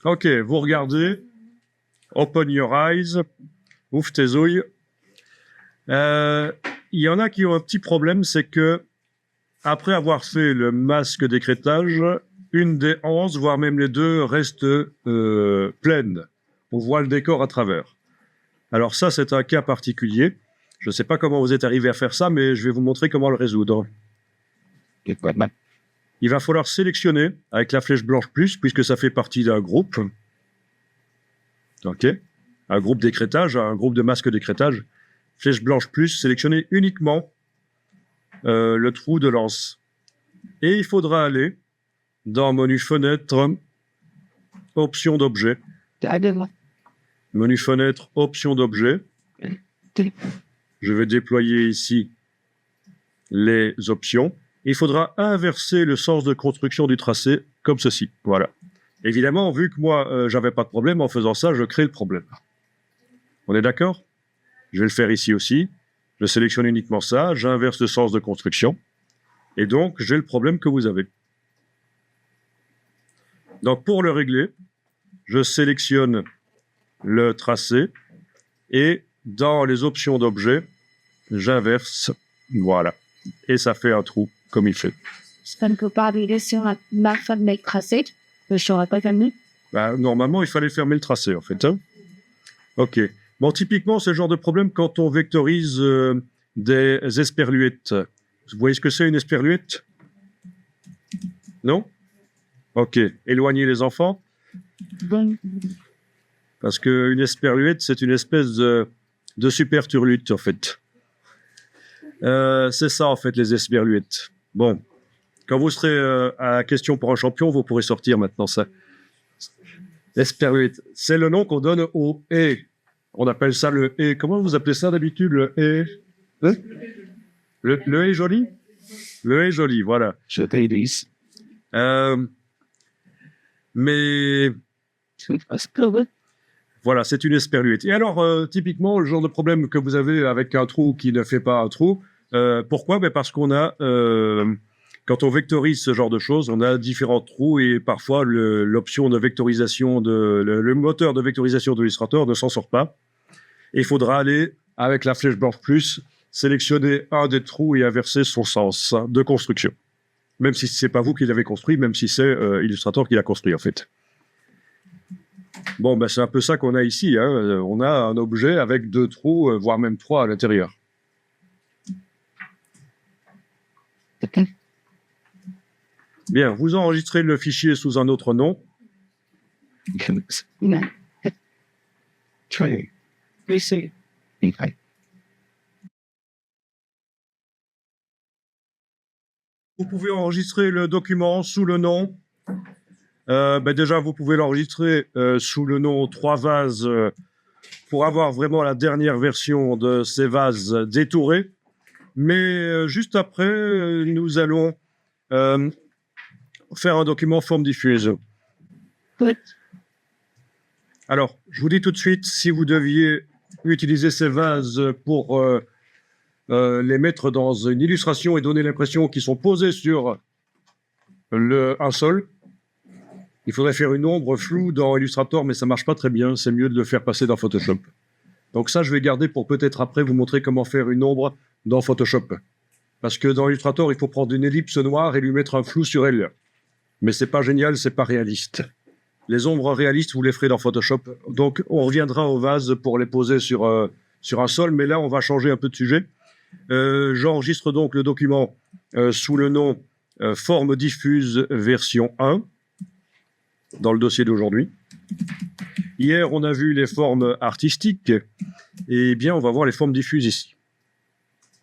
Ok, vous regardez. Open your eyes. Ouvre tes ouilles. Il y en a qui ont un petit problème, c'est que après avoir fait le masque d'écrêtage, une des 11, voire même les 2, restent pleines. On voit le décor à travers. Alors ça, c'est un cas particulier. Je ne sais pas comment vous êtes arrivé à faire ça, mais je vais vous montrer comment le résoudre. Il va falloir sélectionner avec la flèche blanche plus, puisque ça fait partie d'un groupe. OK. Un groupe d'écrêtage, un groupe de masques d'écrêtage. Flèche blanche plus, sélectionner uniquement le trou de lance. Et il faudra aller dans menu fenêtre, option d'objet. Menu fenêtre, option d'objet. Je vais déployer ici les options. Il faudra inverser le sens de construction du tracé comme ceci. Voilà. Évidemment, vu que moi, j'avais pas de problème, en faisant ça, je crée le problème. On est d'accord? Je vais le faire ici aussi. Je sélectionne uniquement ça, j'inverse le sens de construction, et donc j'ai le problème que vous avez. Donc pour le régler, je sélectionne le tracé, et dans les options d'objet, j'inverse, voilà, et ça fait un trou comme il fait. Ça ne peut pas arriver sur ma femme tracée. Je ne saurais pas fermer. Bah, normalement, il fallait fermer le tracé, en fait. Hein. Ok. Bon, typiquement, c'est le genre de problème quand on vectorise des esperluettes. Vous voyez ce que c'est une esperluette? Non? Ok. Éloignez les enfants. Bon. Parce qu'une esperluette, c'est une espèce de super turlute, en fait. C'est ça, en fait, les esperluettes. Bon. Quand vous serez à question pour un champion, vous pourrez sortir maintenant ça. Esperluette. C'est le nom qu'on donne au haies. On appelle ça le haies. Comment vous appelez ça d'habitude, le haies? Hein? Le haies joli? Le haies joli, voilà. Je t'ai dit. Mais voilà, c'est une esperluette. Et alors, typiquement, le genre de problème que vous avez avec un trou qui ne fait pas un trou, pourquoi? Ben parce qu'on a, quand on vectorise ce genre de choses, on a différents trous et parfois l'option de vectorisation, le moteur de vectorisation de l'illustrateur ne s'en sort pas. Et il faudra aller, avec la flèche blanche plus, sélectionner un des trous et inverser son sens de construction. Même si ce n'est pas vous qui l'avez construit, même si c'est Illustrator qui l'a construit, en fait. Bon, ben, c'est un peu ça qu'on a ici. Hein. On a un objet avec 2 trous, voire même 3 à l'intérieur. Bien, vous enregistrez le fichier sous un autre nom. Vous pouvez enregistrer le document sous le nom. Ben déjà, vous pouvez l'enregistrer sous le nom 3 vases pour avoir vraiment la dernière version de ces vases détourés. Mais juste après, nous allons faire un document forme diffuse. Alors, je vous dis tout de suite, si vous deviez utiliser ces vases pour les mettre dans une illustration et donner l'impression qu'ils sont posés sur un sol, il faudrait faire une ombre floue dans Illustrator, mais ça marche pas très bien. C'est mieux de le faire passer dans Photoshop. Donc ça, je vais garder pour peut-être après vous montrer comment faire une ombre dans Photoshop. Parce que dans Illustrator, il faut prendre une ellipse noire et lui mettre un flou sur elle. Mais c'est pas génial, c'est pas réaliste. Les ombres réalistes, vous les ferez dans Photoshop. Donc, on reviendra au vase pour les poser sur un sol, mais là, on va changer un peu de sujet. J'enregistre donc le document sous le nom Forme diffuse version 1 dans le dossier d'aujourd'hui. Hier, on a vu les formes artistiques, et bien, on va voir les formes diffuses ici.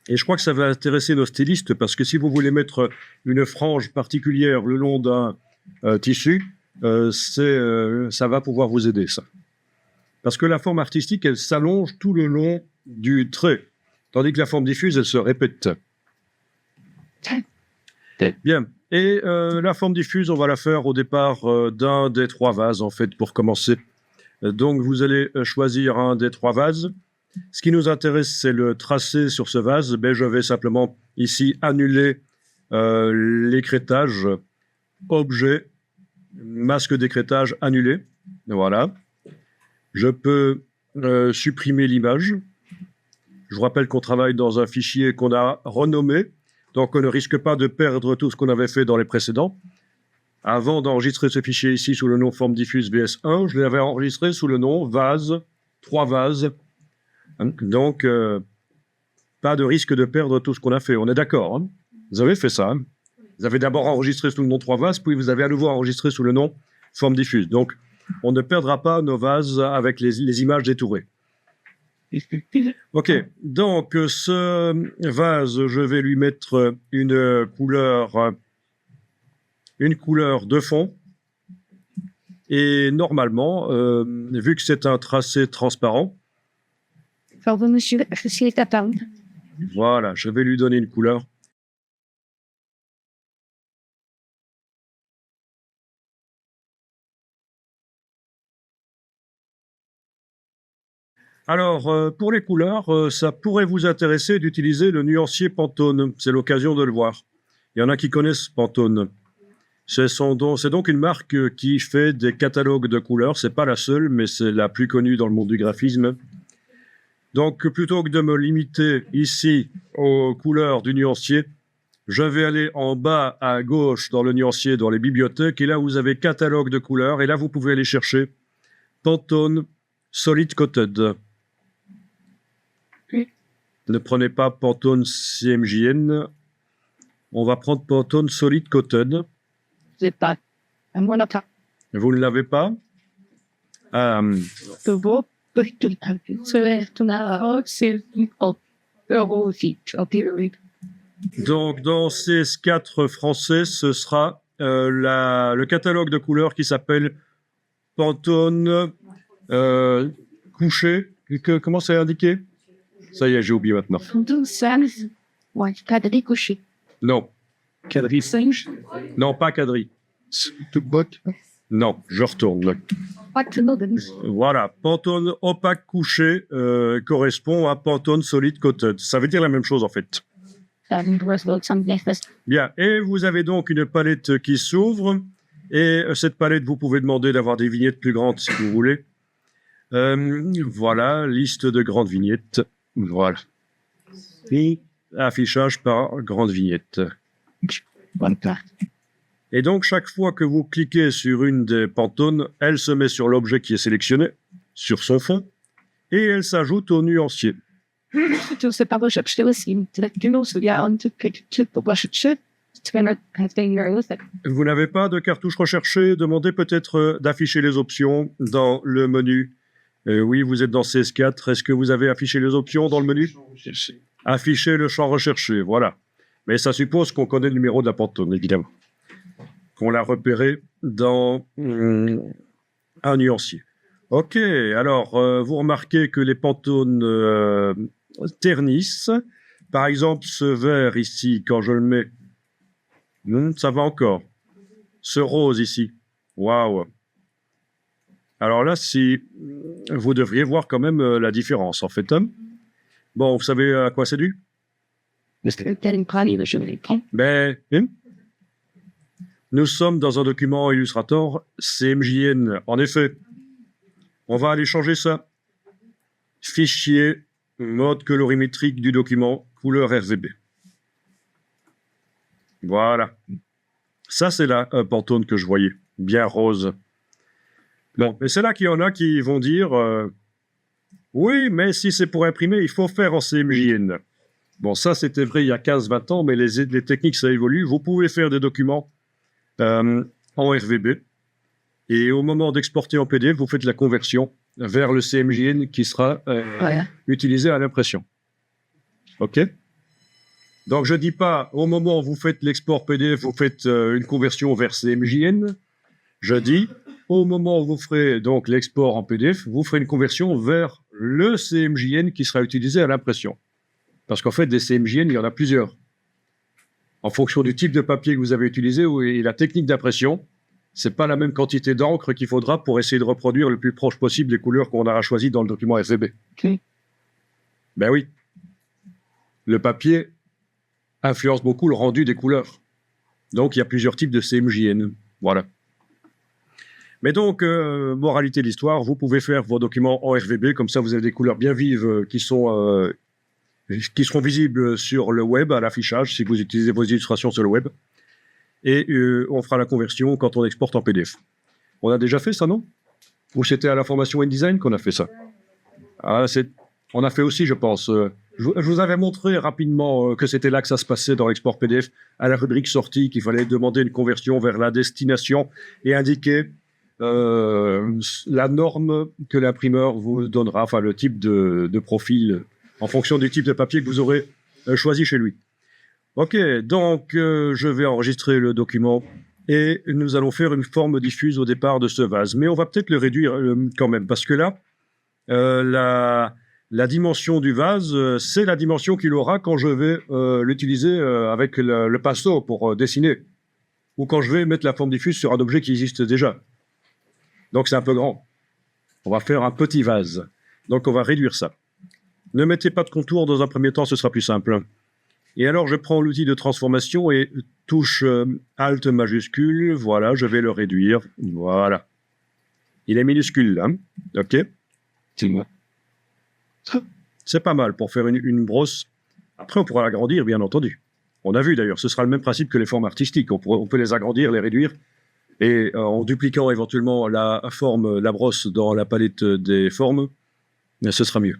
Et je crois que ça va intéresser nos stylistes, parce que si vous voulez mettre une frange particulière le long d'un tissu, ça va pouvoir vous aider, ça. Parce que la forme artistique, elle s'allonge tout le long du trait, tandis que la forme diffuse, elle se répète. Bien. Et la forme diffuse, on va la faire au départ d'un des 3 vases, en fait, pour commencer. Donc, vous allez choisir un des 3 vases. Ce qui nous intéresse, c'est le tracé sur ce vase. Ben, je vais simplement, ici, annuler l'écrêtage, objet, masque d'écrêtage annulé. Voilà. Je peux supprimer l'image. Je vous rappelle qu'on travaille dans un fichier qu'on a renommé, donc on ne risque pas de perdre tout ce qu'on avait fait dans les précédents. Avant d'enregistrer ce fichier ici sous le nom forme diffuse VS1, je l'avais enregistré sous le nom vase, 3 vases. Donc, pas de risque de perdre tout ce qu'on a fait. On est d'accord, hein? Vous avez fait ça. Hein? Vous avez d'abord enregistré sous le nom 3 vases, puis vous avez à nouveau enregistré sous le nom forme diffuse. Donc, on ne perdra pas nos vases avec les images détourées. Ok, donc ce vase, je vais lui mettre une couleur de fond. Et normalement, vu que c'est un tracé transparent, voilà, je vais lui donner une couleur. Alors, pour les couleurs, ça pourrait vous intéresser d'utiliser le nuancier Pantone. C'est l'occasion de le voir. Il y en a qui connaissent Pantone. C'est donc une marque qui fait des catalogues de couleurs. C'est pas la seule, mais c'est la plus connue dans le monde du graphisme. Donc, plutôt que de me limiter ici aux couleurs du nuancier, je vais aller en bas à gauche dans le nuancier, dans les bibliothèques, et là, vous avez catalogue de couleurs, et là, vous pouvez aller chercher Pantone Solid Coated. Oui. Ne prenez pas Pantone CMJN. On va prendre Pantone Solid Coated. C'est pas. I'm gonna talk Vous ne l'avez pas? to both. Donc, dans CS4 français, ce sera le catalogue de couleurs qui s'appelle Pantone couché. Comment c'est indiqué? Ça y est, j'ai oublié maintenant. Non. Quadrille. Non, pas quadrille. Tout bot. Non, je retourne. Voilà, Pantone opaque couché correspond à Pantone solide coated. Ça veut dire la même chose en fait. Bien, et vous avez donc une palette qui s'ouvre. Et cette palette, vous pouvez demander d'avoir des vignettes plus grandes si vous voulez. Voilà, liste de grandes vignettes. Voilà. Et affichage par grande vignette. Et donc, chaque fois que vous cliquez sur une des Pantones, elle se met sur l'objet qui est sélectionné, sur son fond, et elle s'ajoute au nuancier. Vous n'avez pas de cartouche recherchée? Demandez peut-être d'afficher les options dans le menu. Oui, vous êtes dans CS4. Est-ce que vous avez affiché les options dans le menu? Afficher le champ recherché, voilà. Mais ça suppose qu'on connaît le numéro de la Pantone, évidemment. Qu'on l'a repéré dans un nuancier. Ok, alors vous remarquez que les Pantones ternissent. Par exemple, ce vert ici, quand je le mets, ça va encore. Ce rose ici, waouh. Alors là, si vous devriez voir quand même la différence, en fait. Bon, vous savez à quoi c'est dû? Ben, nous sommes dans un document Illustrator CMJN. En effet, on va aller changer ça. Fichier, mode colorimétrique du document, couleur RGB. Voilà. Ça, c'est la Pantone que je voyais, bien rose. Bon, mais c'est là qu'il y en a qui vont dire oui, mais si c'est pour imprimer, il faut faire en CMJN. Bon, ça, c'était vrai il y a 15-20 ans, mais les techniques, ça évolue. Vous pouvez faire des documents en RVB. Et au moment d'exporter en PDF, vous faites la conversion vers le CMJN qui sera utilisé à l'impression. OK? Donc, je ne dis pas, au moment où vous faites l'export PDF, vous faites une conversion vers CMJN. Je dis, au moment où vous ferez donc l'export en PDF, vous ferez une conversion vers le CMJN qui sera utilisé à l'impression. Parce qu'en fait, des CMJN, il y en a plusieurs. En fonction du type de papier que vous avez utilisé et la technique d'impression, c'est pas la même quantité d'encre qu'il faudra pour essayer de reproduire le plus proche possible les couleurs qu'on aura choisies dans le document RGB. Okay. Ben oui. Le papier influence beaucoup le rendu des couleurs. Donc, il y a plusieurs types de CMJN. Voilà. Mais donc, moralité de l'histoire, vous pouvez faire vos documents en RGB, comme ça vous avez des couleurs bien vives qui seront visibles sur le web à l'affichage, si vous utilisez vos illustrations sur le web. Et on fera la conversion quand on exporte en PDF. On a déjà fait ça, non? Ou c'était à la formation InDesign qu'on a fait ça? On a fait aussi, je pense. Je vous avais montré rapidement que c'était là que ça se passait dans l'export PDF, à la rubrique sortie, qu'il fallait demander une conversion vers la destination et indiquer la norme que l'imprimeur vous donnera, enfin le type de profil, en fonction du type de papier que vous aurez choisi chez lui. Ok, donc je vais enregistrer le document et nous allons faire une forme diffuse au départ de ce vase. Mais on va peut-être le réduire quand même, parce que là, la dimension du vase, c'est la dimension qu'il aura quand je vais l'utiliser avec le pinceau pour dessiner, ou quand je vais mettre la forme diffuse sur un objet qui existe déjà. Donc c'est un peu grand. On va faire un petit vase. Donc, on va réduire ça. Ne mettez pas de contour dans un premier temps, ce sera plus simple. Et alors, je prends l'outil de transformation et touche Alt majuscule. Voilà, je vais le réduire. Voilà. Il est minuscule, là. OK. C'est pas mal pour faire une brosse. Après, on pourra l'agrandir, bien entendu. On a vu d'ailleurs, ce sera le même principe que les formes artistiques. On peut les agrandir, les réduire. Et en dupliquant éventuellement la forme, la brosse dans la palette des formes, ce sera mieux.